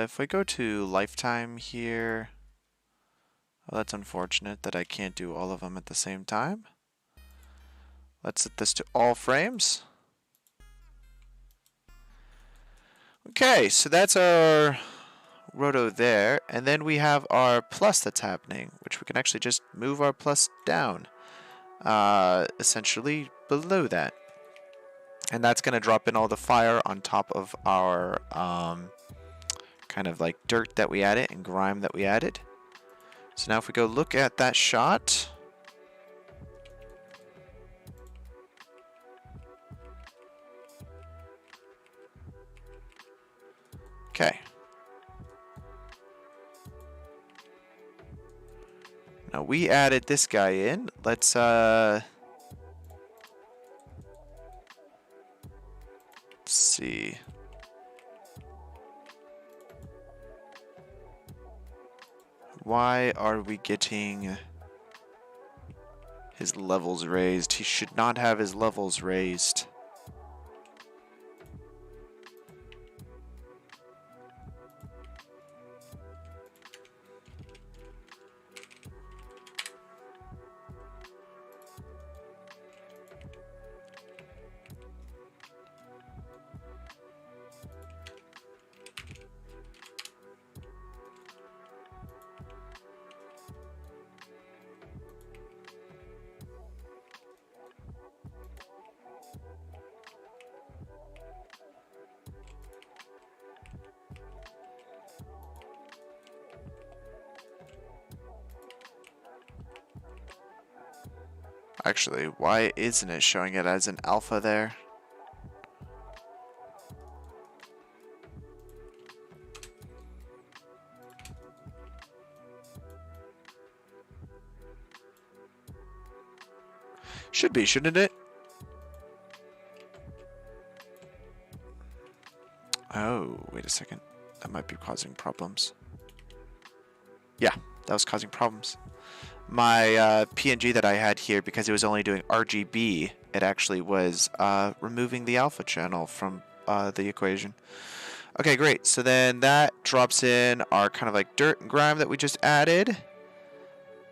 Speaker 1: If we go to lifetime here, well, that's unfortunate that I can't do all of them at the same time. Let's set this to all frames. Okay, so that's our roto there, and then we have our plus that's happening, which we can actually just move our plus down, essentially below that. And that's going to drop in all the fire on top of our kind of like dirt that we added and grime that we added. So now if we go look at that shot, okay. Now we added this guy in. Let's see. Why are we getting his levels raised? He should not have his levels raised. Actually, why isn't it showing it as an alpha there? Should be, shouldn't it? Oh, wait a second. That might be causing problems. Yeah, that was causing problems. My PNG that I had here, because it was only doing RGB, it actually was removing the alpha channel from the equation. Okay, great. So then that drops in our kind of like dirt and grime that we just added.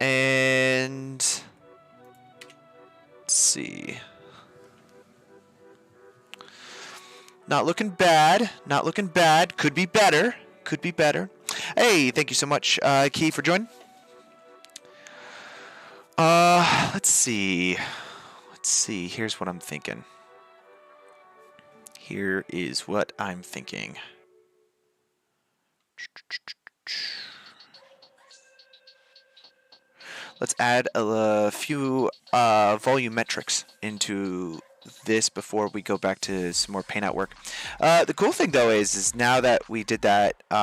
Speaker 1: And let's see. Not looking bad. Not looking bad. Could be better. Could be better. Hey, thank you so much, Key, for joining. Let's see. Let's see. Here's what I'm thinking. Here is what I'm thinking. Let's add a few volumetrics into this before we go back to some more paint out work. The cool thing though is now that we did that, we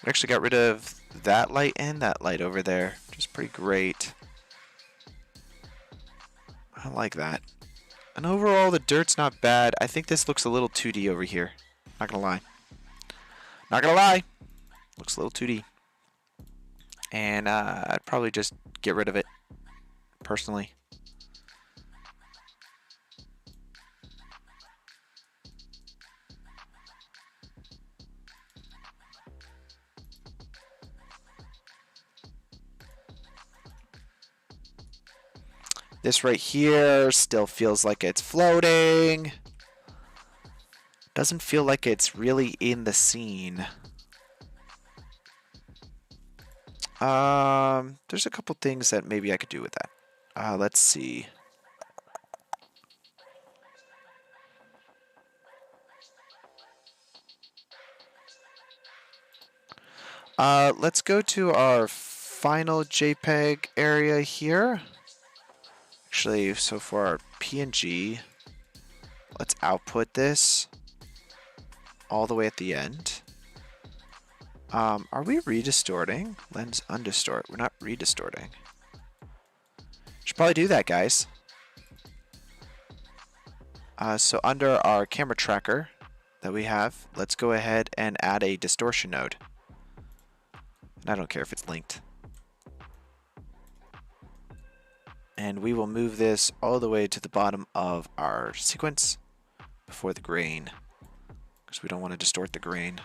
Speaker 1: actually got rid of that light and that light over there, which is pretty great. I like that. And overall, the dirt's not bad. I think this looks a little 2D over here. Not gonna lie. Not gonna lie. Looks a little 2D. And I'd probably just get rid of it, personally. This right here still feels like it's floating. Doesn't feel like it's really in the scene. There's a couple things that maybe I could do with that. Let's see. Let's go to our final JPEG area here. Actually, so for our PNG, let's output this all the way at the end. Are we redistorting? Lens undistort. We're not redistorting. Should probably do that, guys. So under our camera tracker that we have, let's go ahead and add a distortion node. And I don't care if it's linked. And we will move this all the way to the bottom of our sequence before the grain, because we don't want to distort the grain.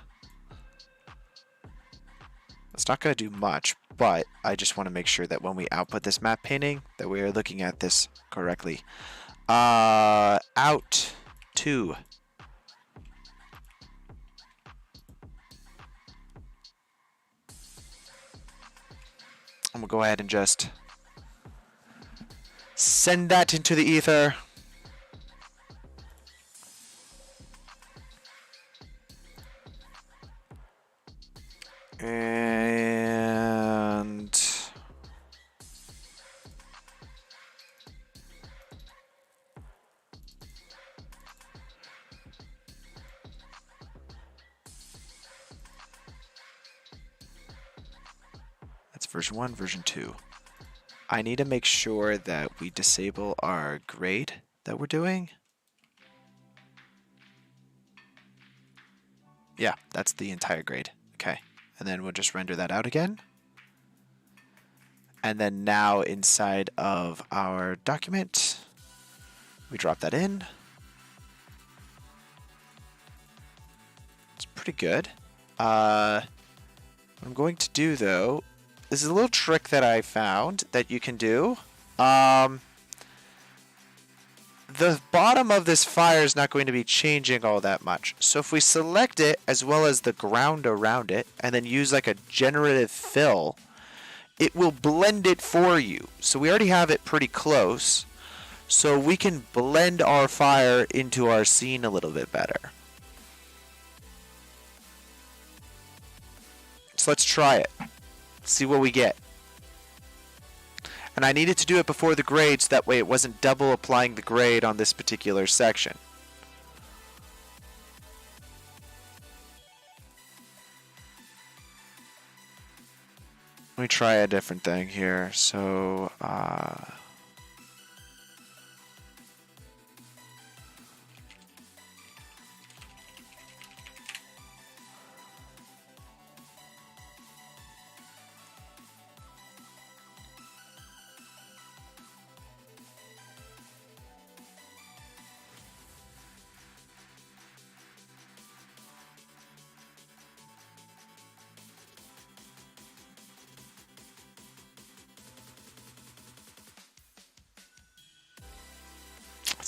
Speaker 1: It's not going to do much, but I just want to make sure that when we output this map painting, that we are looking at this correctly. Out 2. I'm going to go ahead and just send that into the ether. And that's version 1, version 2. I need to make sure that we disable our grade that we're doing. Yeah, that's the entire grade. Okay. And then we'll just render that out again. And then now inside of our document, we drop that in. It's pretty good. What I'm going to do though, this is a little trick that I found that you can do. The bottom of this fire is not going to be changing all that much. So if we select it as well as the ground around it and then use like a generative fill, it will blend it for you. So we already have it pretty close. So we can blend our fire into our scene a little bit better. So let's try it. See what we get. And I needed to do it before the grade so that way it wasn't double applying the grade on this particular section. Let me try a different thing here. So,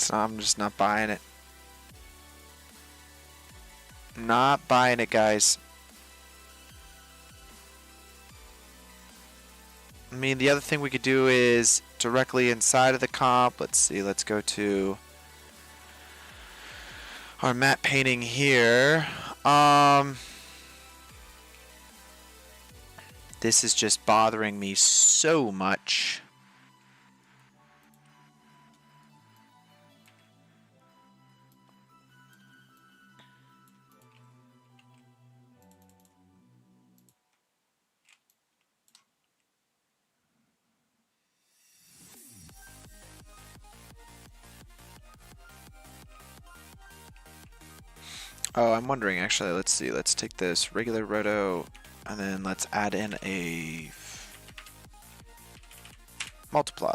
Speaker 1: I'm just not buying it. Not buying it, guys. I mean, the other thing we could do is directly inside of the comp. Let's see, let's go to our matte painting here. This is just bothering me so much. Oh, I'm wondering actually, let's see, let's take this regular roto and then let's add in a multiply.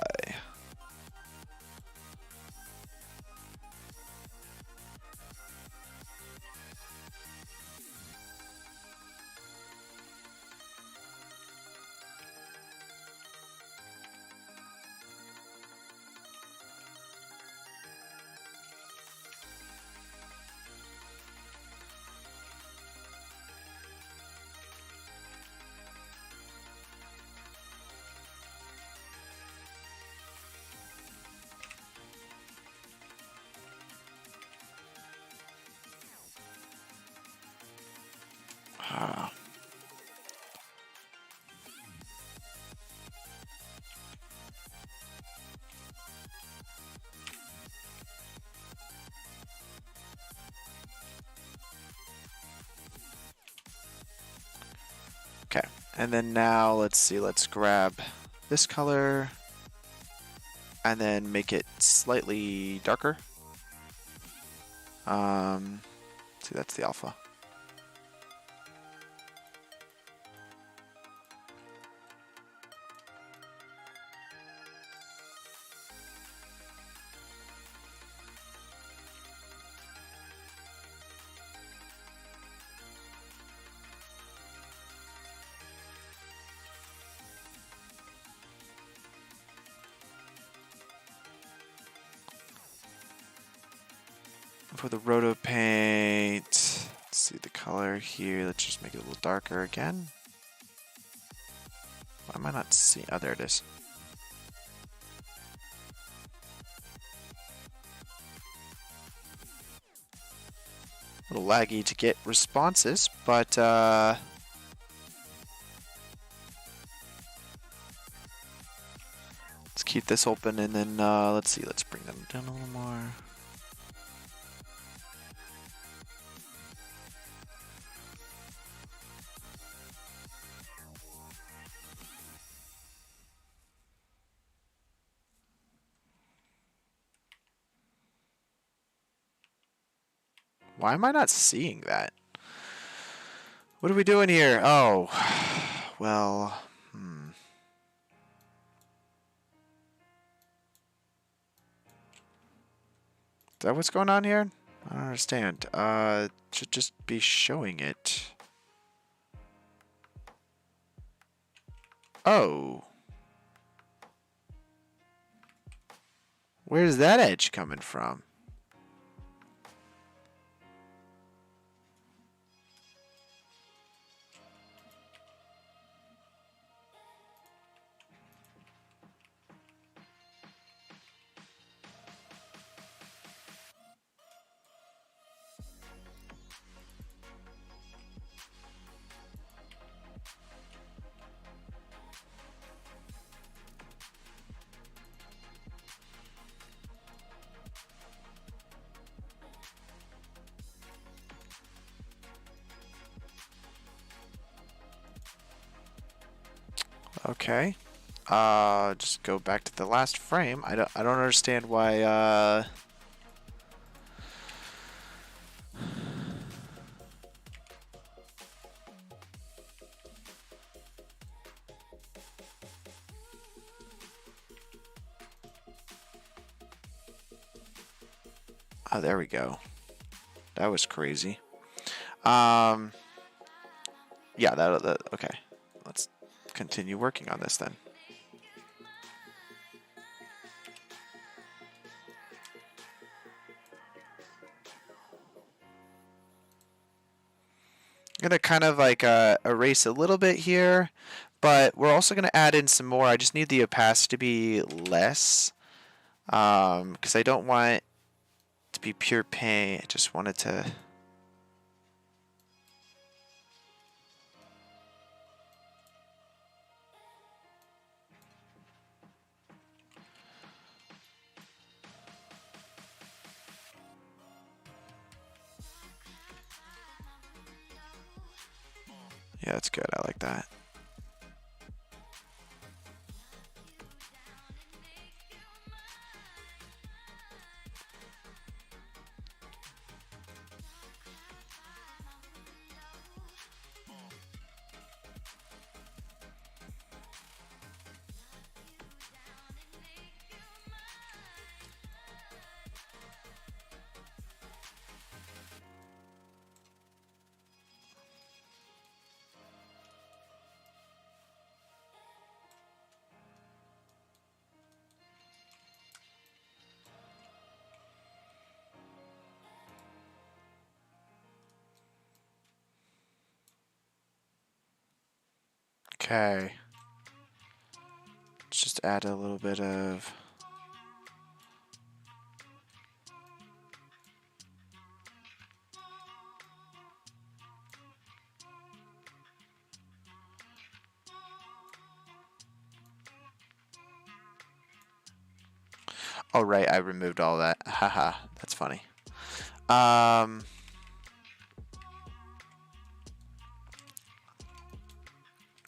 Speaker 1: Okay, and then now let's see, let's grab this color and then make it slightly darker. See, that's the alpha. For the roto paint, let's see the color here. Let's just make it a little darker again. Why am I not seeing? Oh, there it is. A little laggy to get responses, but let's keep this open and then let's see. Let's bring them down a little more. Why am I not seeing that? What are we doing here? Oh, well, Is that what's going on here? I don't understand. Should just be showing it. Oh. Where's that edge coming from? Okay. Just go back to the last frame. I don't understand why Oh, there we go. That was crazy. Yeah, that okay. Let's continue working on this then. I'm gonna kind of like erase a little bit here, but we're also gonna add in some more. I just need the opacity to be less, because I don't want it to be pure paint. I just want it to. Yeah, that's good. I like that. Okay. Let's just add a little bit of. Oh, right, I removed all that. Haha, that's funny.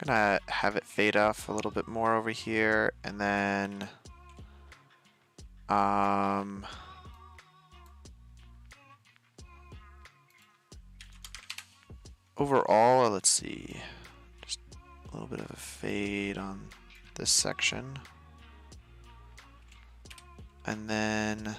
Speaker 1: gonna have it fade off a little bit more over here, and then overall, let's see, just a little bit of a fade on this section, and then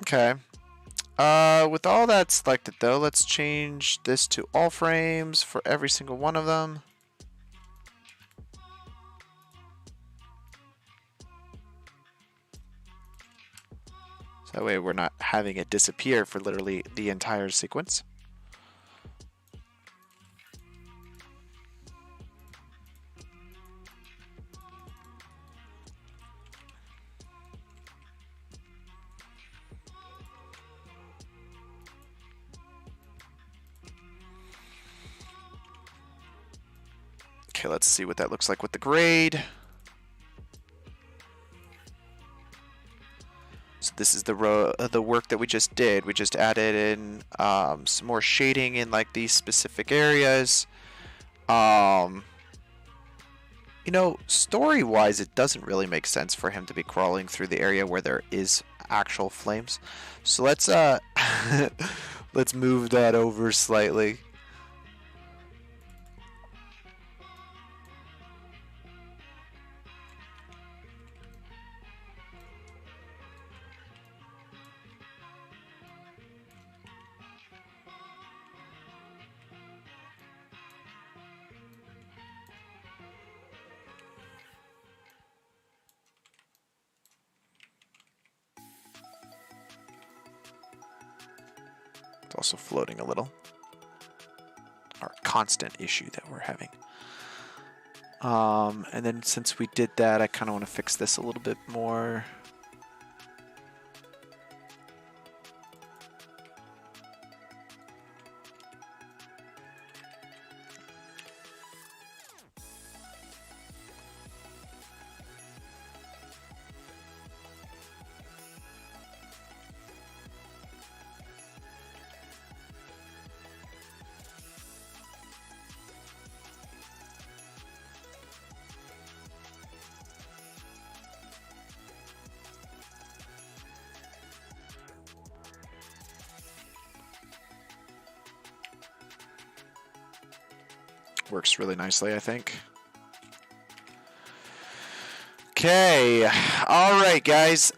Speaker 1: okay. With all that selected though, let's change this to all frames for every single one of them. So that way we're not having it disappear for literally the entire sequence. Okay, let's see what that looks like with the grade. So this is the work that we just did. We just added in some more shading in like these specific areas. You know, story-wise, it doesn't really make sense for him to be crawling through the area where there is actual flames. So let's let's move that over slightly. It's also floating a little. Our constant issue that we're having. And then since we did that, I kind of want to fix this a little bit more. Works really nicely, I think. Okay, all right, guys. It's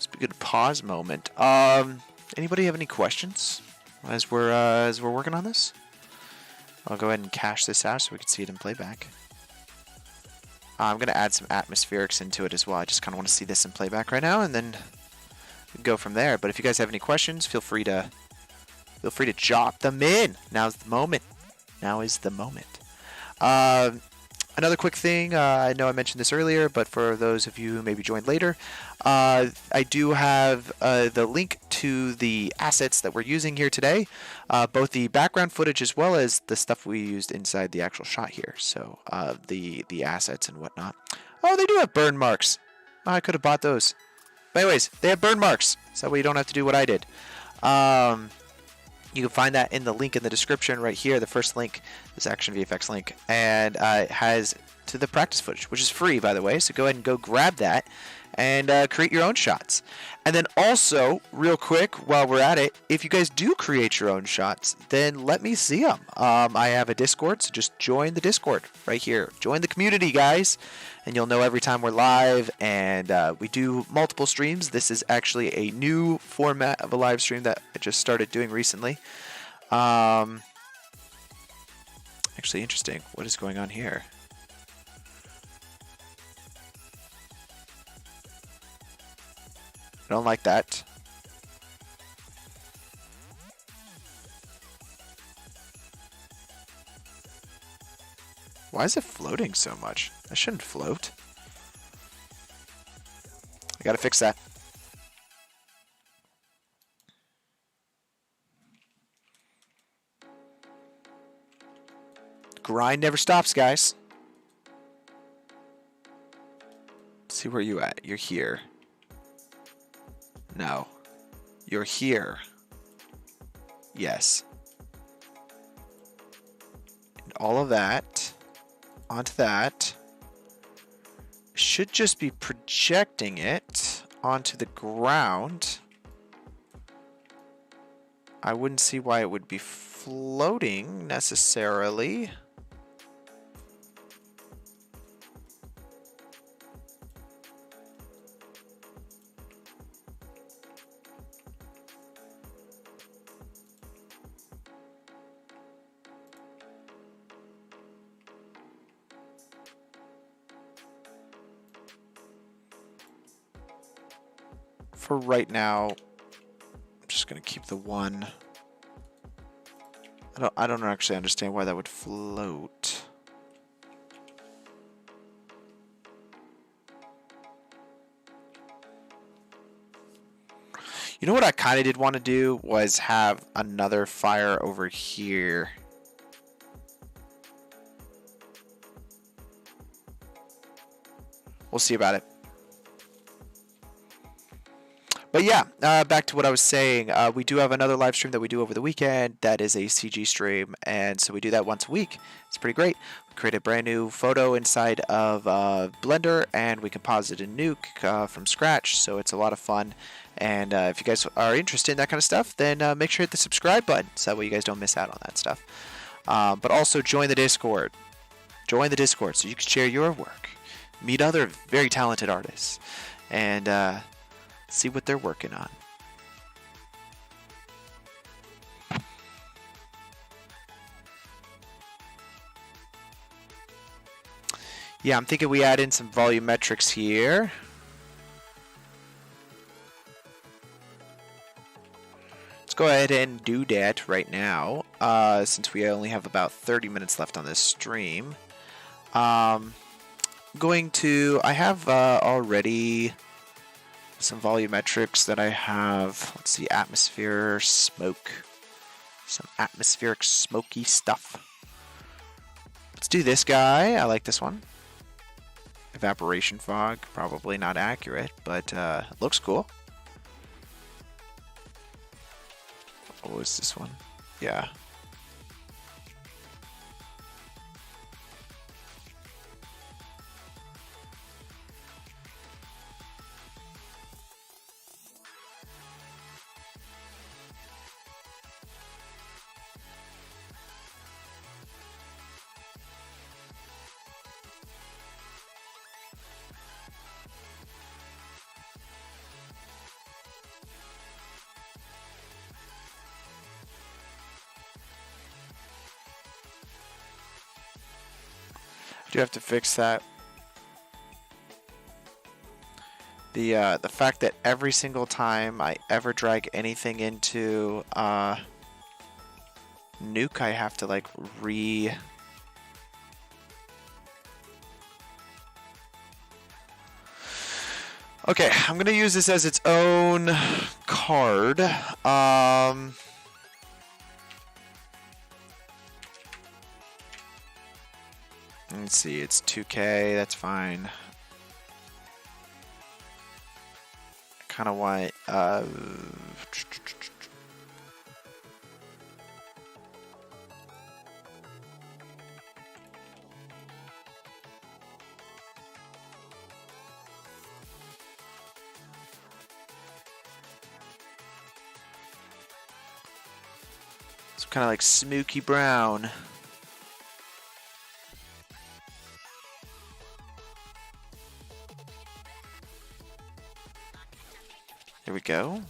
Speaker 1: a good pause moment. Anybody have any questions as we're working on this? I'll go ahead and cache this out so we can see it in playback. I'm gonna add some atmospherics into it as well. I just kind of want to see this in playback right now, and then go from there. But if you guys have any questions, feel free to drop them in. Now's the moment. Now is the moment. Another quick thing, I know I mentioned this earlier, but for those of you who maybe joined later, I do have the link to the assets that we're using here today, both the background footage as well as the stuff we used inside the actual shot here. So the assets and whatnot. Oh, they do have burn marks. Oh, I could have bought those. But anyways, they have burn marks, so that way you don't have to do what I did. You can find that in the link in the description right here. The first link, this Action VFX link, and it has to the practice footage, which is free, by the way. So go ahead and go grab that and create your own shots. And then also, real quick, while we're at it, if you guys do create your own shots, then let me see them. I have a Discord, so just join the Discord right here. Join the community, guys, and you'll know every time we're live. And we do multiple streams. This is actually a new format of a live stream that I just started doing recently. Actually, interesting. What is going on here? I don't like that. Why is it floating so much? I shouldn't float. I gotta fix that. Grind never stops, guys. Let's see where you at. You're here. No. You're here. Yes. And all of that onto that. Should just be projecting it onto the ground. I wouldn't see why it would be floating necessarily. For right now, I'm just gonna keep the one. I don't actually understand why that would float. You know what I kind of did want to do was have another fire over here. We'll see about it. But yeah, back to what I was saying. We do have another live stream that we do over the weekend. That is a CG stream, and so we do that once a week. It's pretty great. We create a brand new photo inside of Blender, and we composite in Nuke from scratch. So it's a lot of fun. And if you guys are interested in that kind of stuff, then make sure to hit the subscribe button, so that way you guys don't miss out on that stuff. But also join the Discord. Join the Discord so you can share your work, meet other very talented artists, and see what they're working on. Yeah, I'm thinking we add in some volumetrics here. Let's go ahead and do that right now, since we only have about 30 minutes left on this stream. I have already some volumetrics that I have. Let's see, atmosphere, smoke. Some atmospheric smoky stuff. Let's do this guy. I like this one. Evaporation fog. Probably not accurate, but looks cool. What was this one? Yeah. Do have to fix that. The fact that every single time I ever drag anything into Nuke, I have to like Okay, I'm gonna use this as its own card. Let's see, it's 2K, that's fine. I kind of want, some kind of like smoky brown. There we go.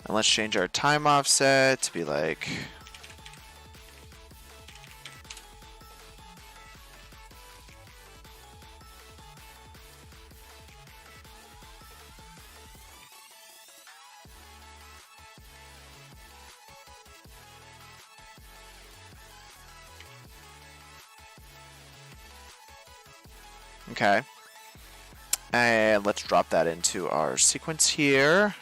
Speaker 1: And let's change our time offset to be like Okay. And let's drop that into our sequence here.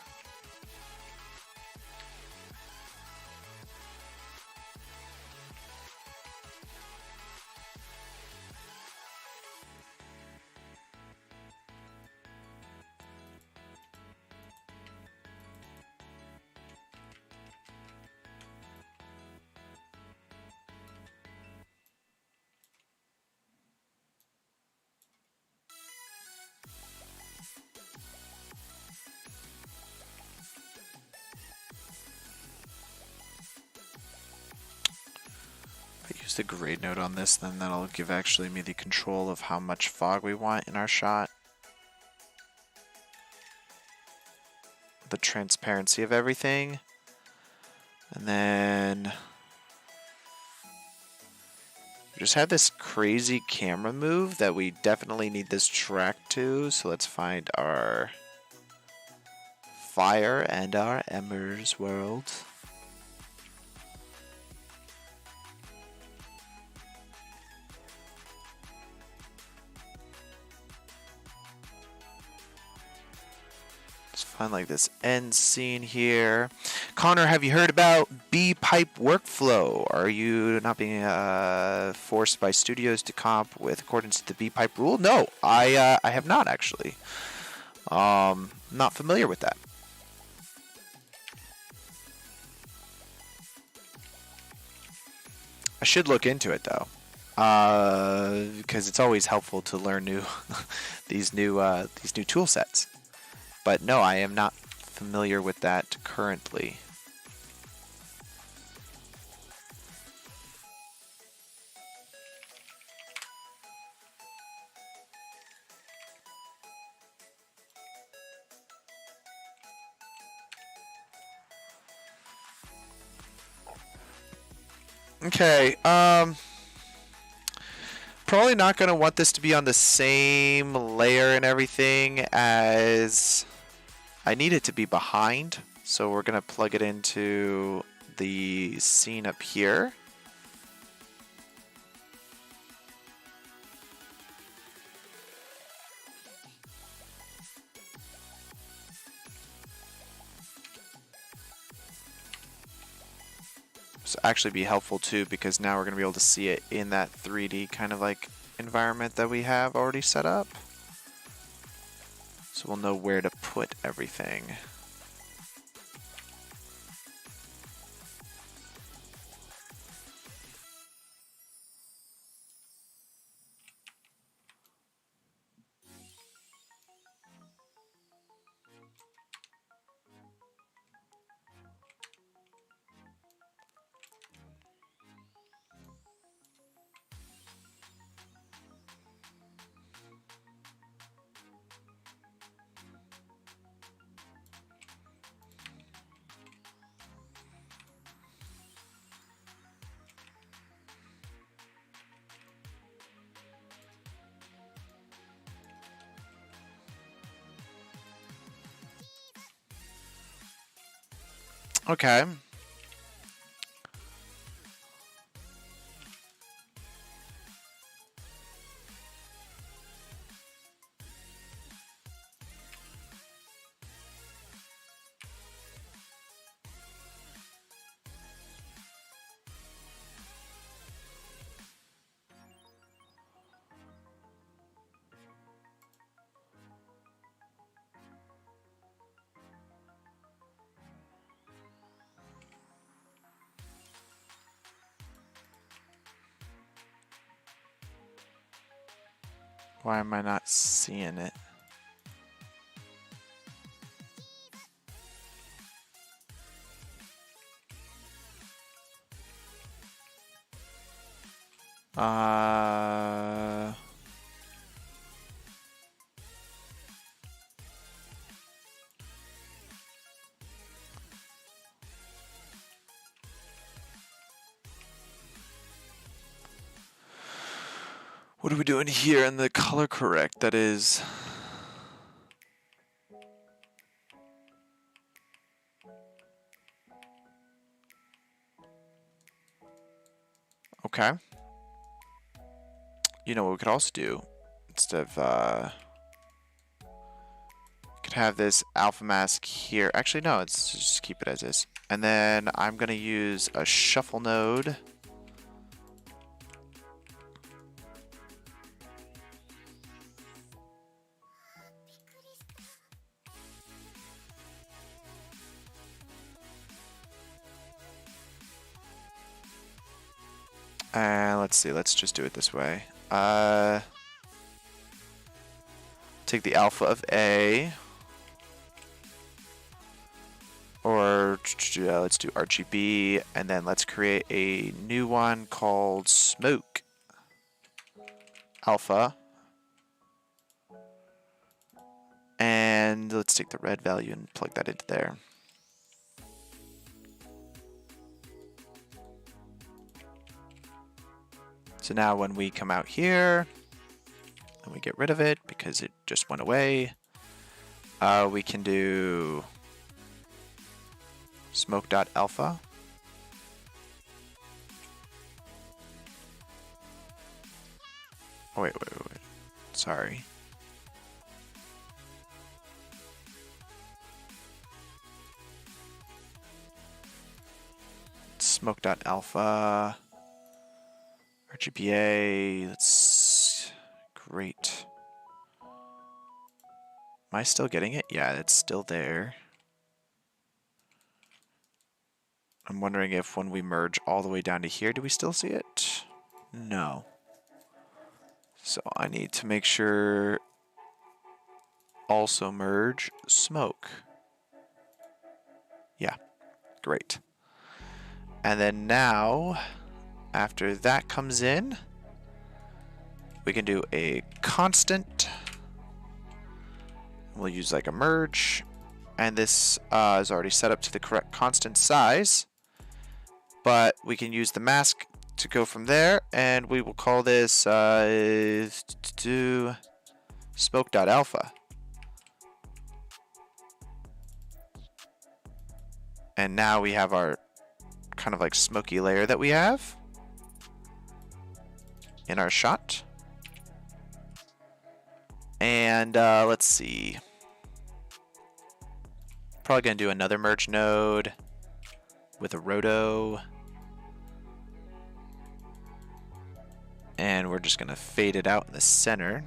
Speaker 1: If I use the grade node on this, then that'll give actually me the control of how much fog we want in our shot. The transparency of everything. And then we just have this crazy camera move that we definitely need this track to. So let's find our fire and our embers world. Find like this end scene here. Connor, have you heard about B-pipe workflow? Are you not being forced by studios to comp with accordance to the B-pipe rule? No, I have not actually. Not familiar with that. I should look into it though, because it's always helpful to learn new these new tool sets. But no, I am not familiar with that currently. Okay, probably not going to want this to be on the same layer and everything as I need it to be behind, so we're going to plug it into the scene up here. So actually be helpful too, because now we're going to be able to see it in that 3D kind of like environment that we have already set up. So we'll know where to put everything. Okay. Why am I not seeing it? What are we doing here in the color correct? That is... Okay. You know what we could also do? instead of could have this alpha mask here. Actually, no, let's just keep it as is. And then I'm gonna use a shuffle node. And let's see, let's just do it this way. Take the alpha of A. Or let's do RGB, and then let's create a new one called Smoke Alpha. And let's take the red value and plug that into there. So now when we come out here, and we get rid of it because it just went away, we can do smoke.alpha. Oh, wait. Sorry. Smoke.alpha. RGBA. That's great. Am I still getting it? Yeah, it's still there. I'm wondering if when we merge all the way down to here, do we still see it? No. So I need to make sure also merge smoke. Yeah, great. And then now, after that comes in, we can do a constant. We'll use like a merge. And this is already set up to the correct constant size. But we can use the mask to go from there, and we will call this smoke.alpha. And now we have our kind of like smoky layer that we have in our shot. And let's see. Probably going to do another merge node with a roto. And we're just going to fade it out in the center.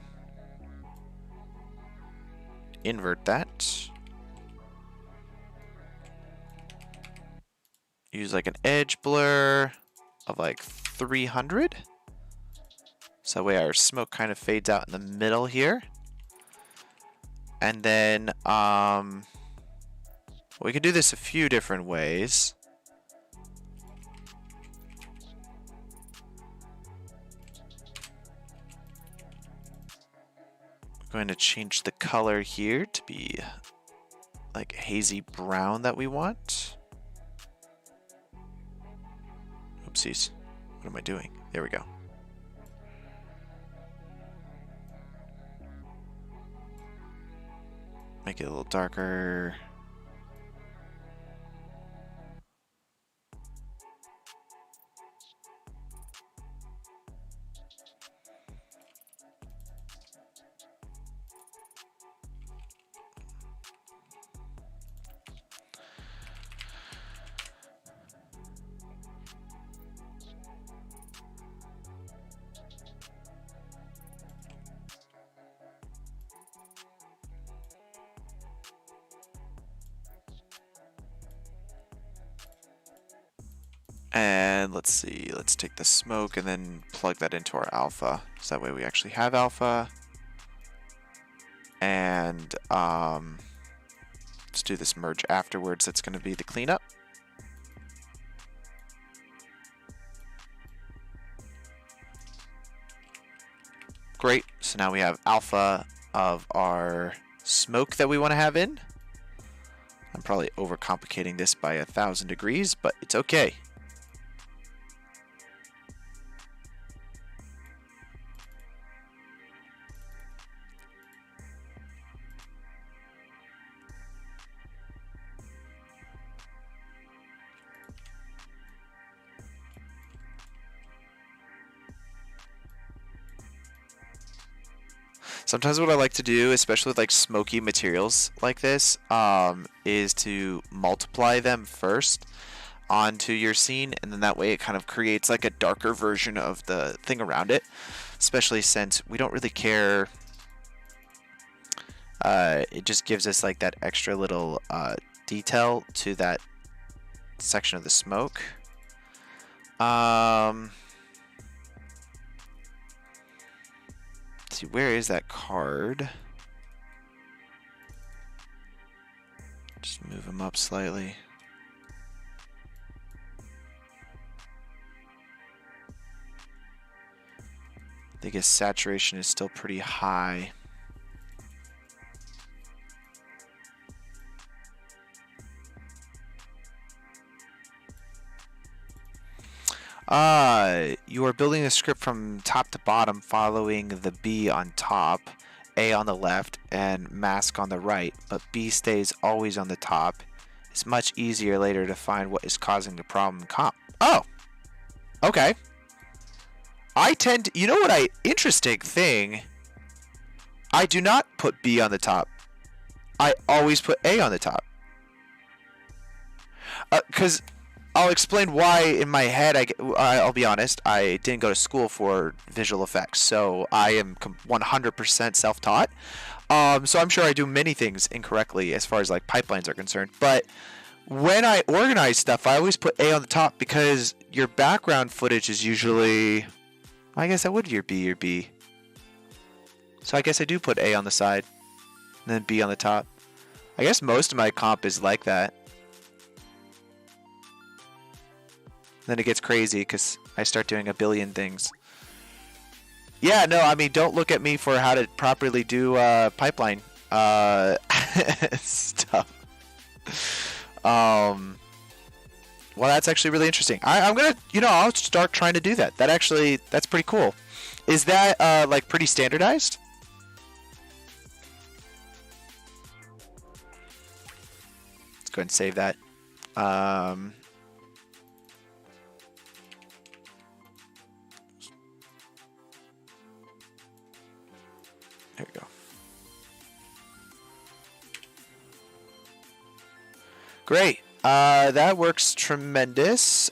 Speaker 1: Invert that. Use like an edge blur of like 300. So that way our smoke kind of fades out in the middle here. And then we could do this a few different ways. I'm going to change the color here to be like hazy brown that we want. Oopsies. What am I doing? There we go. Make it a little darker. And let's see, let's take the smoke and then plug that into our alpha. So that way we actually have alpha. And let's do this merge afterwards. That's going to be the cleanup. Great, so now we have alpha of our smoke that we want to have in. I'm probably overcomplicating this by 1,000 degrees, but it's okay. Sometimes what I like to do, especially with like smoky materials like this, is to multiply them first onto your scene, and then that way it kind of creates like a darker version of the thing around it, especially since we don't really care. It just gives us like that extra little detail to that section of the smoke. Let's see, where is that card? Just move him up slightly. I think his saturation is still pretty high. You are building the script from top to bottom, following the B on top, A on the left, and mask on the right, but B stays always on the top. It's much easier later to find what is causing the problem in comp. Oh! Okay. I tend to, you know what interesting thing, I do not put B on the top. I always put A on the top. Because I'll explain why in my head. I'll be honest, I didn't go to school for visual effects, so I am 100% self-taught. So I'm sure I do many things incorrectly as far as like pipelines are concerned. But when I organize stuff, I always put A on the top because your background footage is usually, I guess that would be your B. So I guess I do put A on the side and then B on the top. I guess most of my comp is like that. Then it gets crazy because I start doing a billion things. Yeah, no, I mean, don't look at me for how to properly do pipeline stuff. Well, that's actually really interesting. I'm gonna, I'll start trying to do that. That's pretty cool. Is that like pretty standardized? Let's go ahead and save that. There we go. Great. That works tremendous.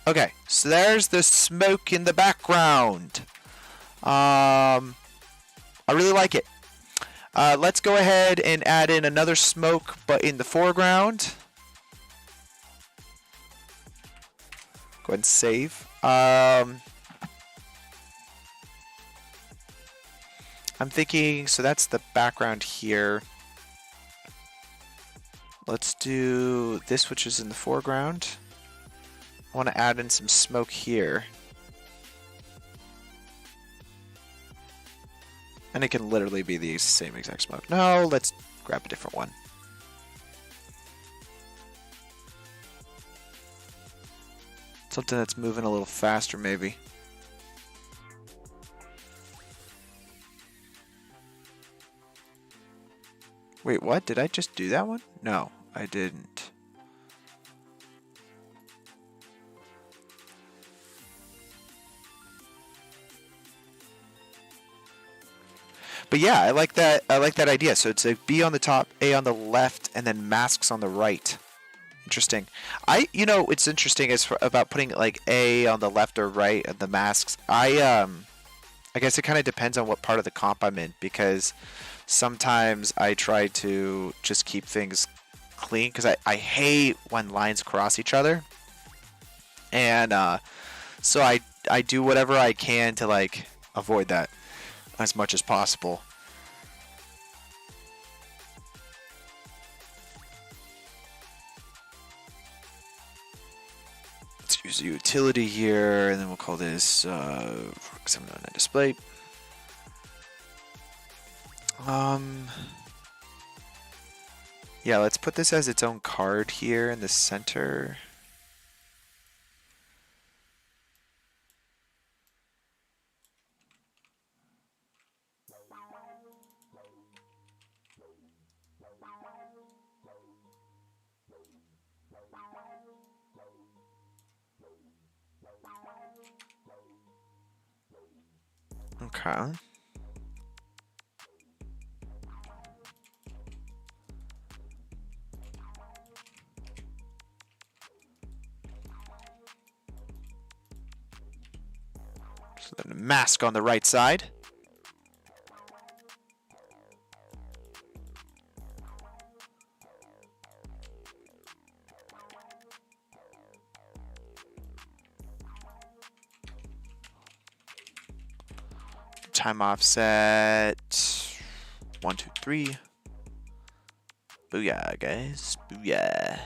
Speaker 1: Okay, so there's the smoke in the background. I really like it. Let's go ahead and add in another smoke, but in the foreground. Go ahead and save. I'm thinking, so that's the background here. Let's do this, which is in the foreground. I want to add in some smoke here. And it can literally be the same exact smoke. No, let's grab a different one. Something that's moving a little faster, maybe. Wait, what? Did I just do that one? No, I didn't. But yeah, I like that. I like that idea. So it's a B on the top, A on the left, and then masks on the right. Interesting. It's interesting about putting like A on the left or right of the masks. I guess it kind of depends on what part of the comp I'm in, because sometimes I try to just keep things clean because I hate when lines cross each other, and so I do whatever I can to like avoid that as much as possible. Let's use a utility here, and then we'll call this something on the display. Yeah, let's put this as its own card here in the center. Okay. So then a mask on the right side. Time offset 1, 2, 3. Booyah, guys. Booyah.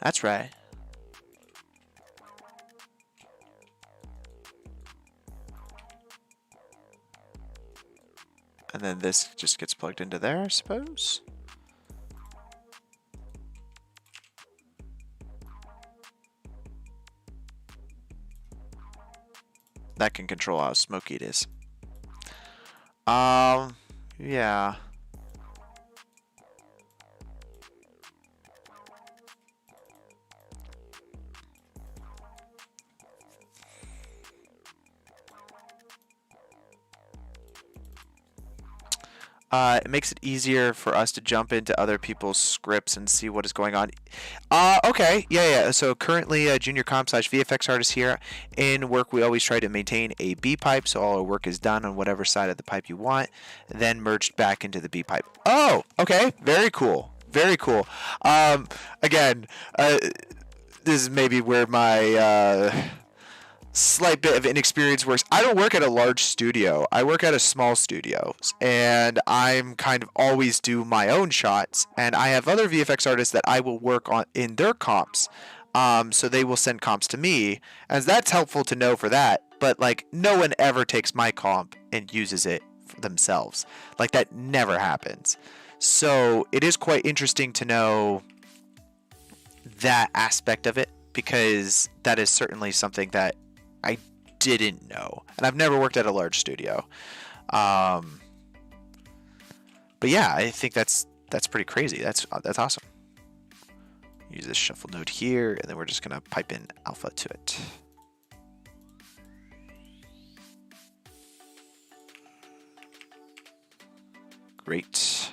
Speaker 1: That's right. And then this just gets plugged into there, I suppose. That can control how smoky it is. Yeah. It makes it easier for us to jump into other people's scripts and see what is going on. Okay, yeah. So currently a junior comp/VFX artist here. In work, we always try to maintain a B pipe, so all our work is done on whatever side of the pipe you want, then merged back into the B pipe. Oh, okay, very cool, very cool. Again, this is maybe where my slight bit of inexperience works. I don't work at a large studio. I work at a small studio, and I'm kind of always do my own shots. And I have other VFX artists that I will work on in their comps. So they will send comps to me, as that's helpful to know for that. But like, no one ever takes my comp and uses it for themselves. Like, that never happens. So it is quite interesting to know that aspect of it, because that is certainly something that I didn't know, and I've never worked at a large studio. But yeah, I think that's pretty crazy. That's awesome. Use this shuffle node here, and then we're just gonna pipe in alpha to it. Great.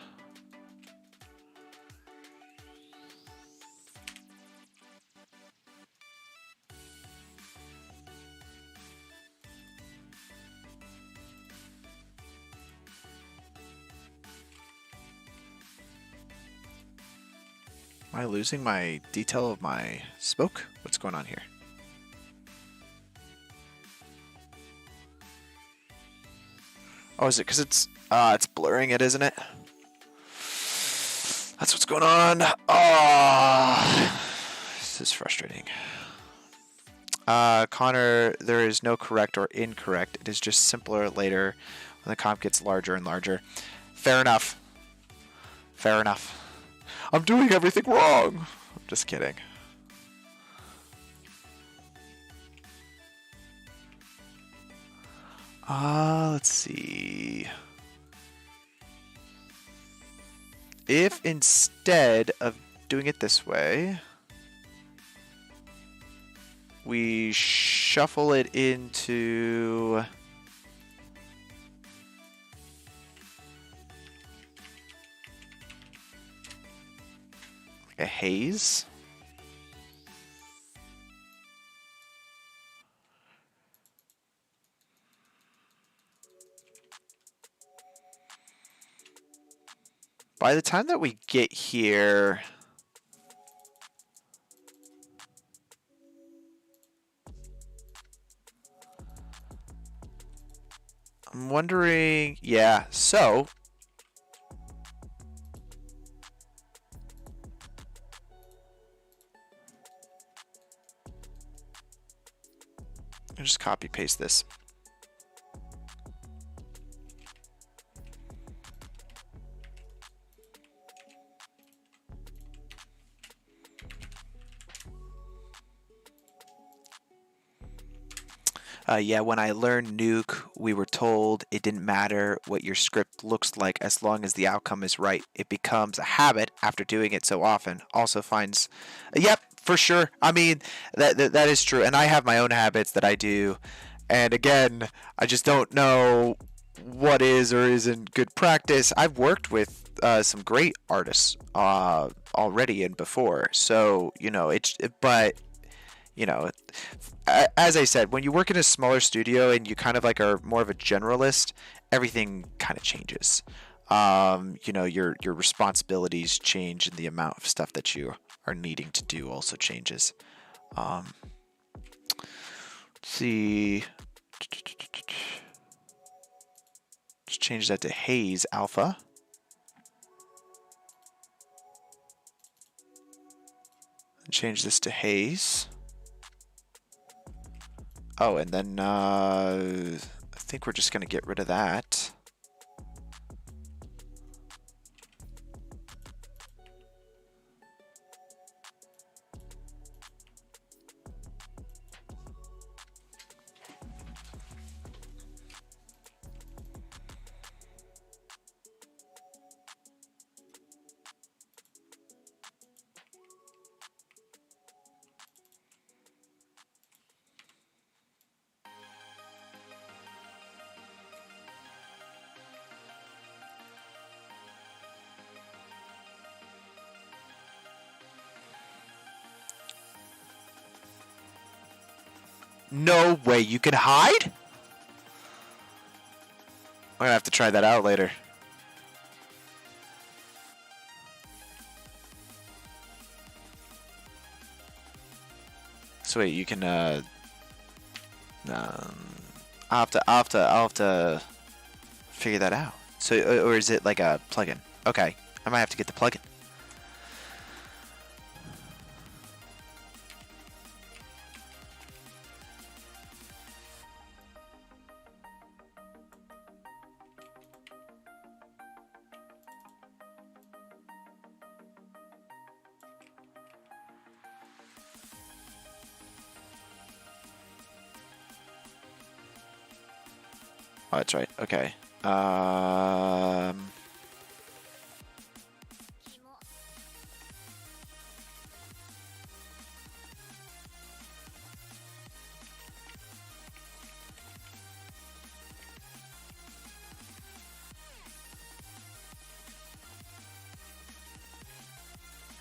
Speaker 1: Am I losing my detail of my smoke? What's going on here? Oh, is it because it's blurring it, isn't it? That's what's going on. Oh, this is frustrating. Connor, there is no correct or incorrect. It is just simpler later when the comp gets larger and larger. Fair enough. Fair enough. I'm doing everything wrong. I'm just kidding. Let's see. If instead of doing it this way, we shuffle it into a haze. By the time that we get here, I'm wondering, yeah, so I'll just copy paste this. Yeah, when I learned Nuke, we were told it didn't matter what your script looks like as long as the outcome is right. It becomes a habit after doing it so often. Also finds, yep, For sure. I mean, that is true. And I have my own habits that I do. And again, I just don't know what is or isn't good practice. I've worked with some great artists already and before. So, but, you know, as I said, when you work in a smaller studio and you kind of like are more of a generalist, everything kind of changes. Your responsibilities change and the amount of stuff that you are needing to do also changes. Let's see. Just change that to Haze Alpha. And change this to Haze. Oh, and then I think we're just going to get rid of that. No way you can hide? I'm gonna have to try that out later. So wait, you can I'll have to figure that out. So, or is it like a plugin? Okay, I might have to get the plugin. Oh, that's right. Okay.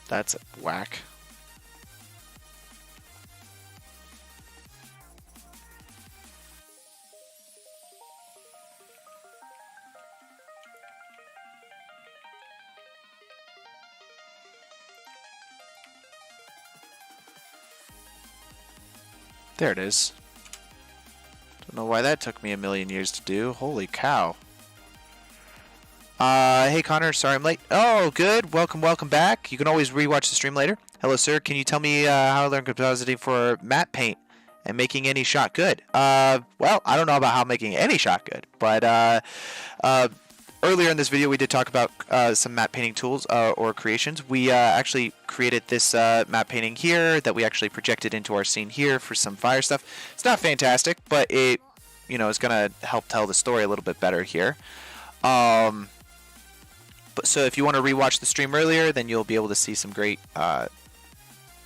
Speaker 1: That's whack. There it is. Don't know why that took me a million years to do. Holy cow. Hey Connor, sorry I'm late. Oh, good. Welcome back. You can always rewatch the stream later. Hello, sir. Can you tell me how to learn compositing for matte paint and making any shot good? Well, I don't know about how making any shot good, but earlier in this video we did talk about some matte painting tools or creations. We actually created this matte painting here that we actually projected into our scene here for some fire stuff. It's not fantastic, but it, is going to help tell the story a little bit better here. So if you want to rewatch the stream earlier, then you'll be able to see some great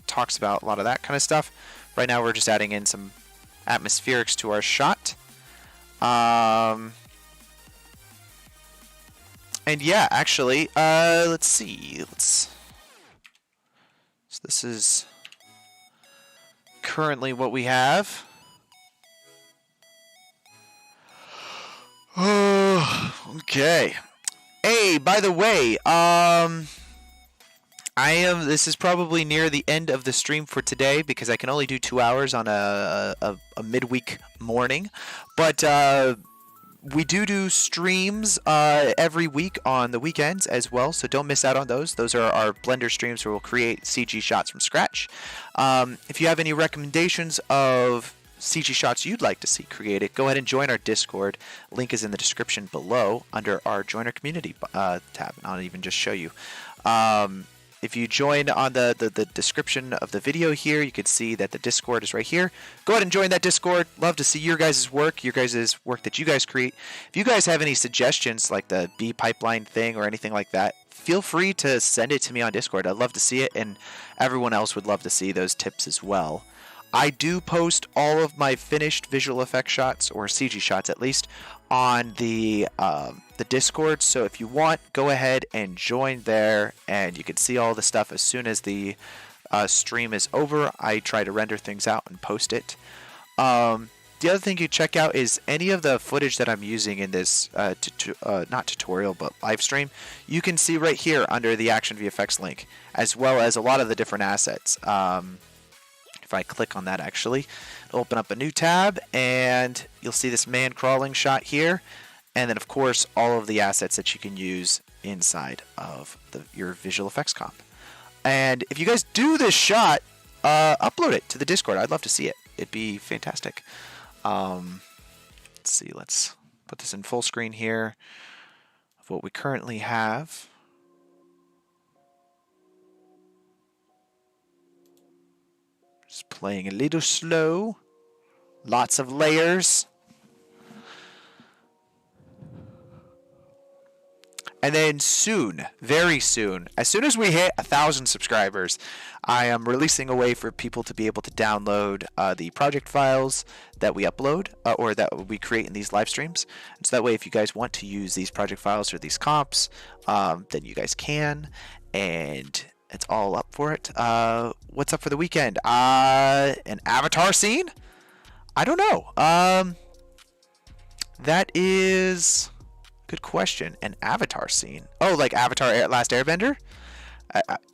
Speaker 1: talks about a lot of that kind of stuff. Right now we're just adding in some atmospherics to our shot. And yeah, actually, let's see. So this is currently what we have. Oh, okay. Hey, by the way, this is probably near the end of the stream for today because I can only do 2 hours on a midweek morning. But we do streams every week on the weekends as well, so don't miss out on those. Those are our Blender streams where we'll create CG shots from scratch. If you have any recommendations of CG shots you'd like to see created, go ahead and join our Discord. Link is in the description below under our Join Our Community tab. And I'll even just show you. if you join on the description of the video here, you can see that the Discord is right here. Go ahead and join that Discord. Love to see your guys' work that you guys create. If you guys have any suggestions like the bee pipeline thing or anything like that, feel free to send it to me on Discord. I'd love to see it, and everyone else would love to see those tips as well. I do post all of my finished visual effects shots, or CG shots at least, on the Discord. So if you want, go ahead and join there, and you can see all the stuff as soon as the stream is over. I try to render things out and post it. The other thing you check out is any of the footage that I'm using in this not tutorial but live stream. You can see right here under the Action VFX link, as well as a lot of the different assets. If I click on that, actually, it'll open up a new tab, and you'll see this man crawling shot here, and then of course all of the assets that you can use inside of your visual effects comp. And if you guys do this shot, upload it to the Discord. I'd love to see it. It'd be fantastic. Let's see. Let's put this in full screen here of what we currently have. Just playing a little slow. Lots of layers. And then soon, very soon, as soon as we hit 1,000 subscribers, I am releasing a way for people to be able to download the project files that we upload or that we create in these live streams. And so that way, if you guys want to use these project files or these comps, then you guys can. And it's all up for it. What's up for the weekend? An avatar scene? I don't know. That is good question. An avatar scene. Oh, like Avatar Last Airbender?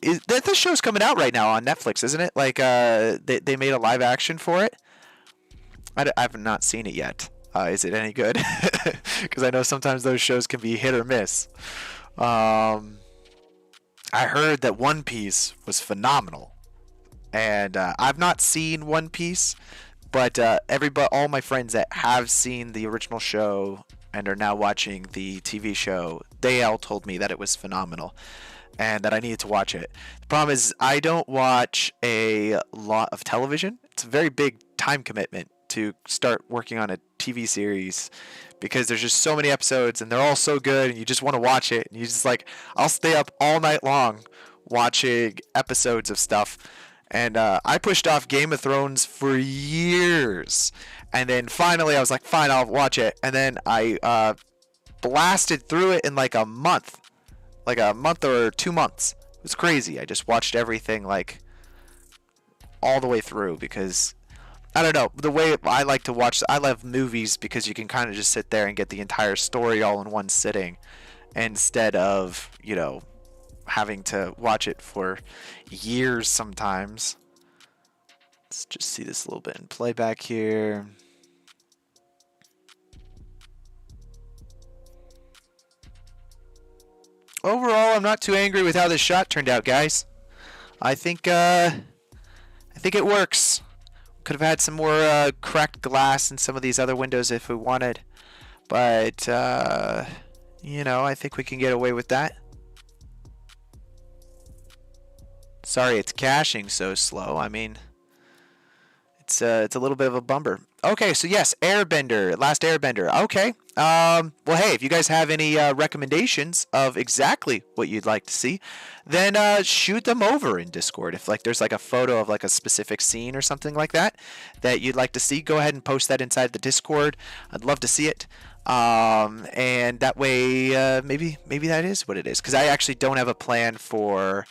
Speaker 1: This show's coming out right now on Netflix, isn't it? Like they made a live action for it. I've not seen it yet. Is it any good? Because I know sometimes those shows can be hit or miss. I heard that One Piece was phenomenal, and I've not seen One Piece, but all my friends that have seen the original show and are now watching the TV show, they all told me that it was phenomenal and that I needed to watch it. The problem is I don't watch a lot of television. It's a very big time commitment to start working on a TV series because there's just so many episodes and they're all so good and you just want to watch it. And you just like, I'll stay up all night long watching episodes of stuff. And I pushed off Game of Thrones for years. And then finally I was like, fine, I'll watch it. And then I blasted through it in like a month or 2 months. It was crazy. I just watched everything like all the way through because I don't know, the way I like to watch, I love movies because you can kind of just sit there and get the entire story all in one sitting instead of, you know, having to watch it for years sometimes. Let's just see this a little bit in playback here. Overall, I'm not too angry with how this shot turned out, guys. I think it works. Could have had some more cracked glass in some of these other windows if we wanted, but you know, I think we can get away with that. Sorry, it's caching so slow. I mean, it's a little bit of a bummer. Okay, so yes, Airbender, Last Airbender. Okay. Well, hey, if you guys have any recommendations of exactly what you'd like to see, then shoot them over in Discord. If like there's like a photo of like a specific scene or something like that that you'd like to see, go ahead and post that inside the Discord. I'd love to see it. And that way, maybe that is what it is. Because I actually don't have a plan for.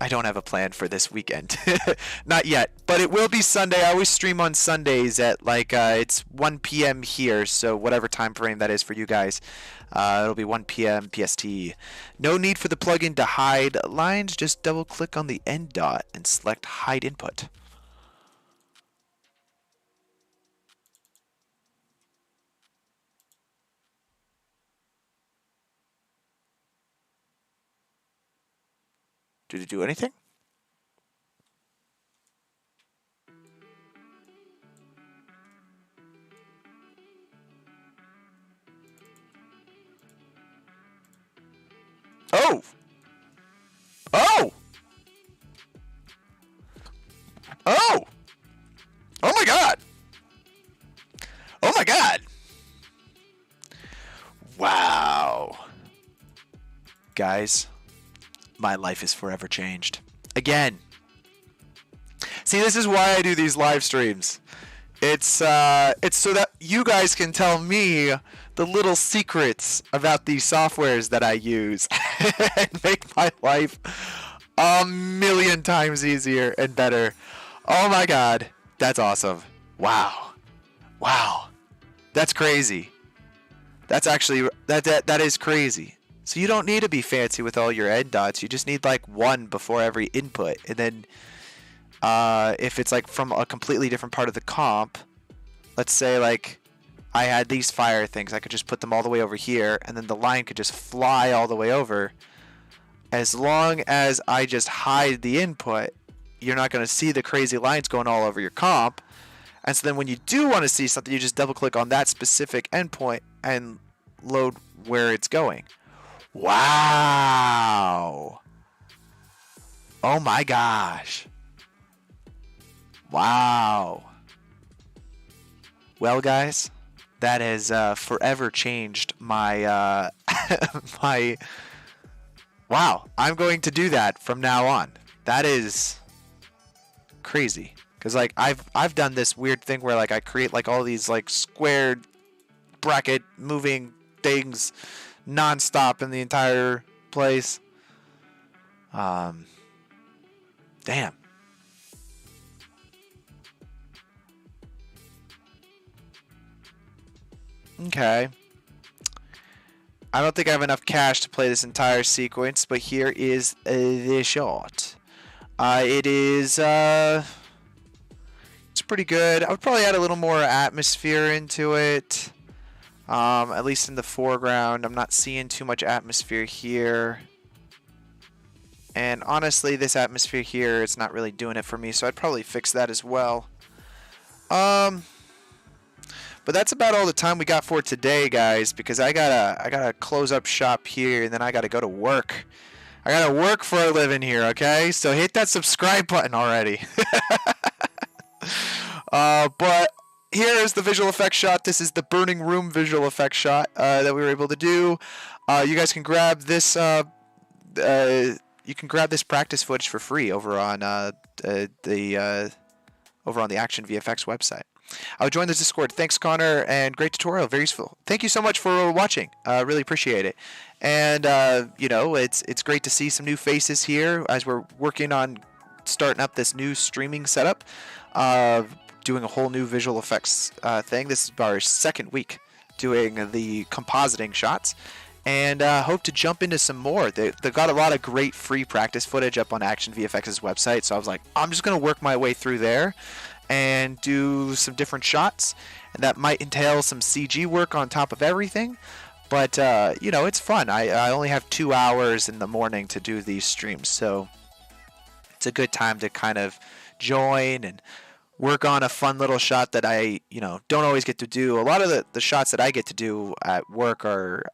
Speaker 1: I don't have a plan for this weekend. Not yet, but it will be Sunday. I always stream on Sundays at like it's 1 p.m. here, so whatever time frame that is for you guys. It'll be 1 p.m. PST. No need for the plugin to hide lines. Just double click on the end dot and select hide input. Did it do anything? Oh! Oh! Oh! Oh my god! Oh my god! Wow. Guys, my life is forever changed. Again. See, this is why I do these live streams. It's so that you guys can tell me the little secrets about these softwares that I use and make my life a million times easier and better. Oh my god, that's awesome. Wow. Wow. That's crazy. That's actually that is crazy. So you don't need to be fancy with all your end dots. You just need like one before every input, and then if it's like from a completely different part of the comp, let's say like I had these fire things, I could just put them all the way over here, and then the line could just fly all the way over. As long as I just hide the input, you're not going to see the crazy lines going all over your comp. And so then when you do want to see something, you just double click on that specific endpoint and load where it's going. Wow. Oh my gosh. Wow. Well, guys, that has forever changed my my. Wow, I'm going to do that from now on. That is crazy. Cause like I've done this weird thing where like I create like all these like squared bracket moving things nonstop in the entire place. Damn. Okay. I don't think I have enough cash to play this entire sequence, but here is the shot. It is it's pretty good. I would probably add a little more atmosphere into it. At least in the foreground. I'm not seeing too much atmosphere here. And honestly, this atmosphere here, it's not really doing it for me, so I'd probably fix that as well. But that's about all the time we got for today, guys, because I gotta close up shop here, and then I gotta go to work. I gotta work for a living here, okay? So hit that subscribe button already. But here is the visual effects shot. This is the burning room visual effects shot that we were able to do. You guys can grab this. You can grab this practice footage for free over on the Action VFX website. I'll join the Discord. Thanks, Connor, and great tutorial, very useful. Thank you so much for watching. Really appreciate it. And you know, it's great to see some new faces here as we're working on starting up this new streaming setup. Doing a whole new visual effects thing. This is our second week doing the compositing shots, and hope to jump into some more. They've got a lot of great free practice footage up on Action VFX's website, so I was like, I'm just going to work my way through there and do some different shots, and that might entail some CG work on top of everything, but you know, it's fun. I only have 2 hours in the morning to do these streams, so it's a good time to kind of join and work on a fun little shot that I, you know, don't always get to do. A lot of the shots that I get to do at work are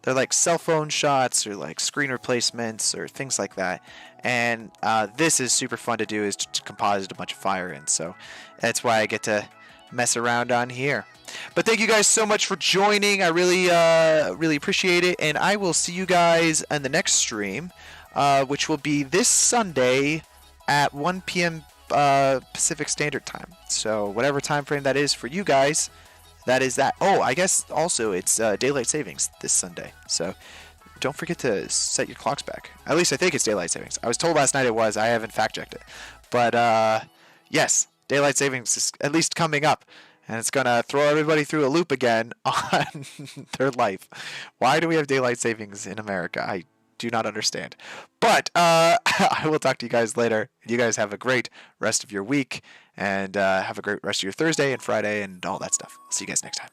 Speaker 1: they're like cell phone shots or like screen replacements or things like that. And this is super fun to do, is to composite a bunch of fire in. So that's why I get to mess around on here. But thank you guys so much for joining. I really appreciate it. And I will see you guys in the next stream, which will be this Sunday at 1 p.m. Pacific Standard Time. So whatever time frame that is for you guys, that is that. Oh, I guess also it's daylight savings this Sunday. So don't forget to set your clocks back. At least I think it's daylight savings. I was told last night it was. I haven't fact checked it. But yes, daylight savings is at least coming up. And it's going to throw everybody through a loop again on their life. Why do we have daylight savings in America? I do not understand. But I will talk to you guys later. You guys have a great rest of your week, and have a great rest of your Thursday and Friday and all that stuff. See you guys next time.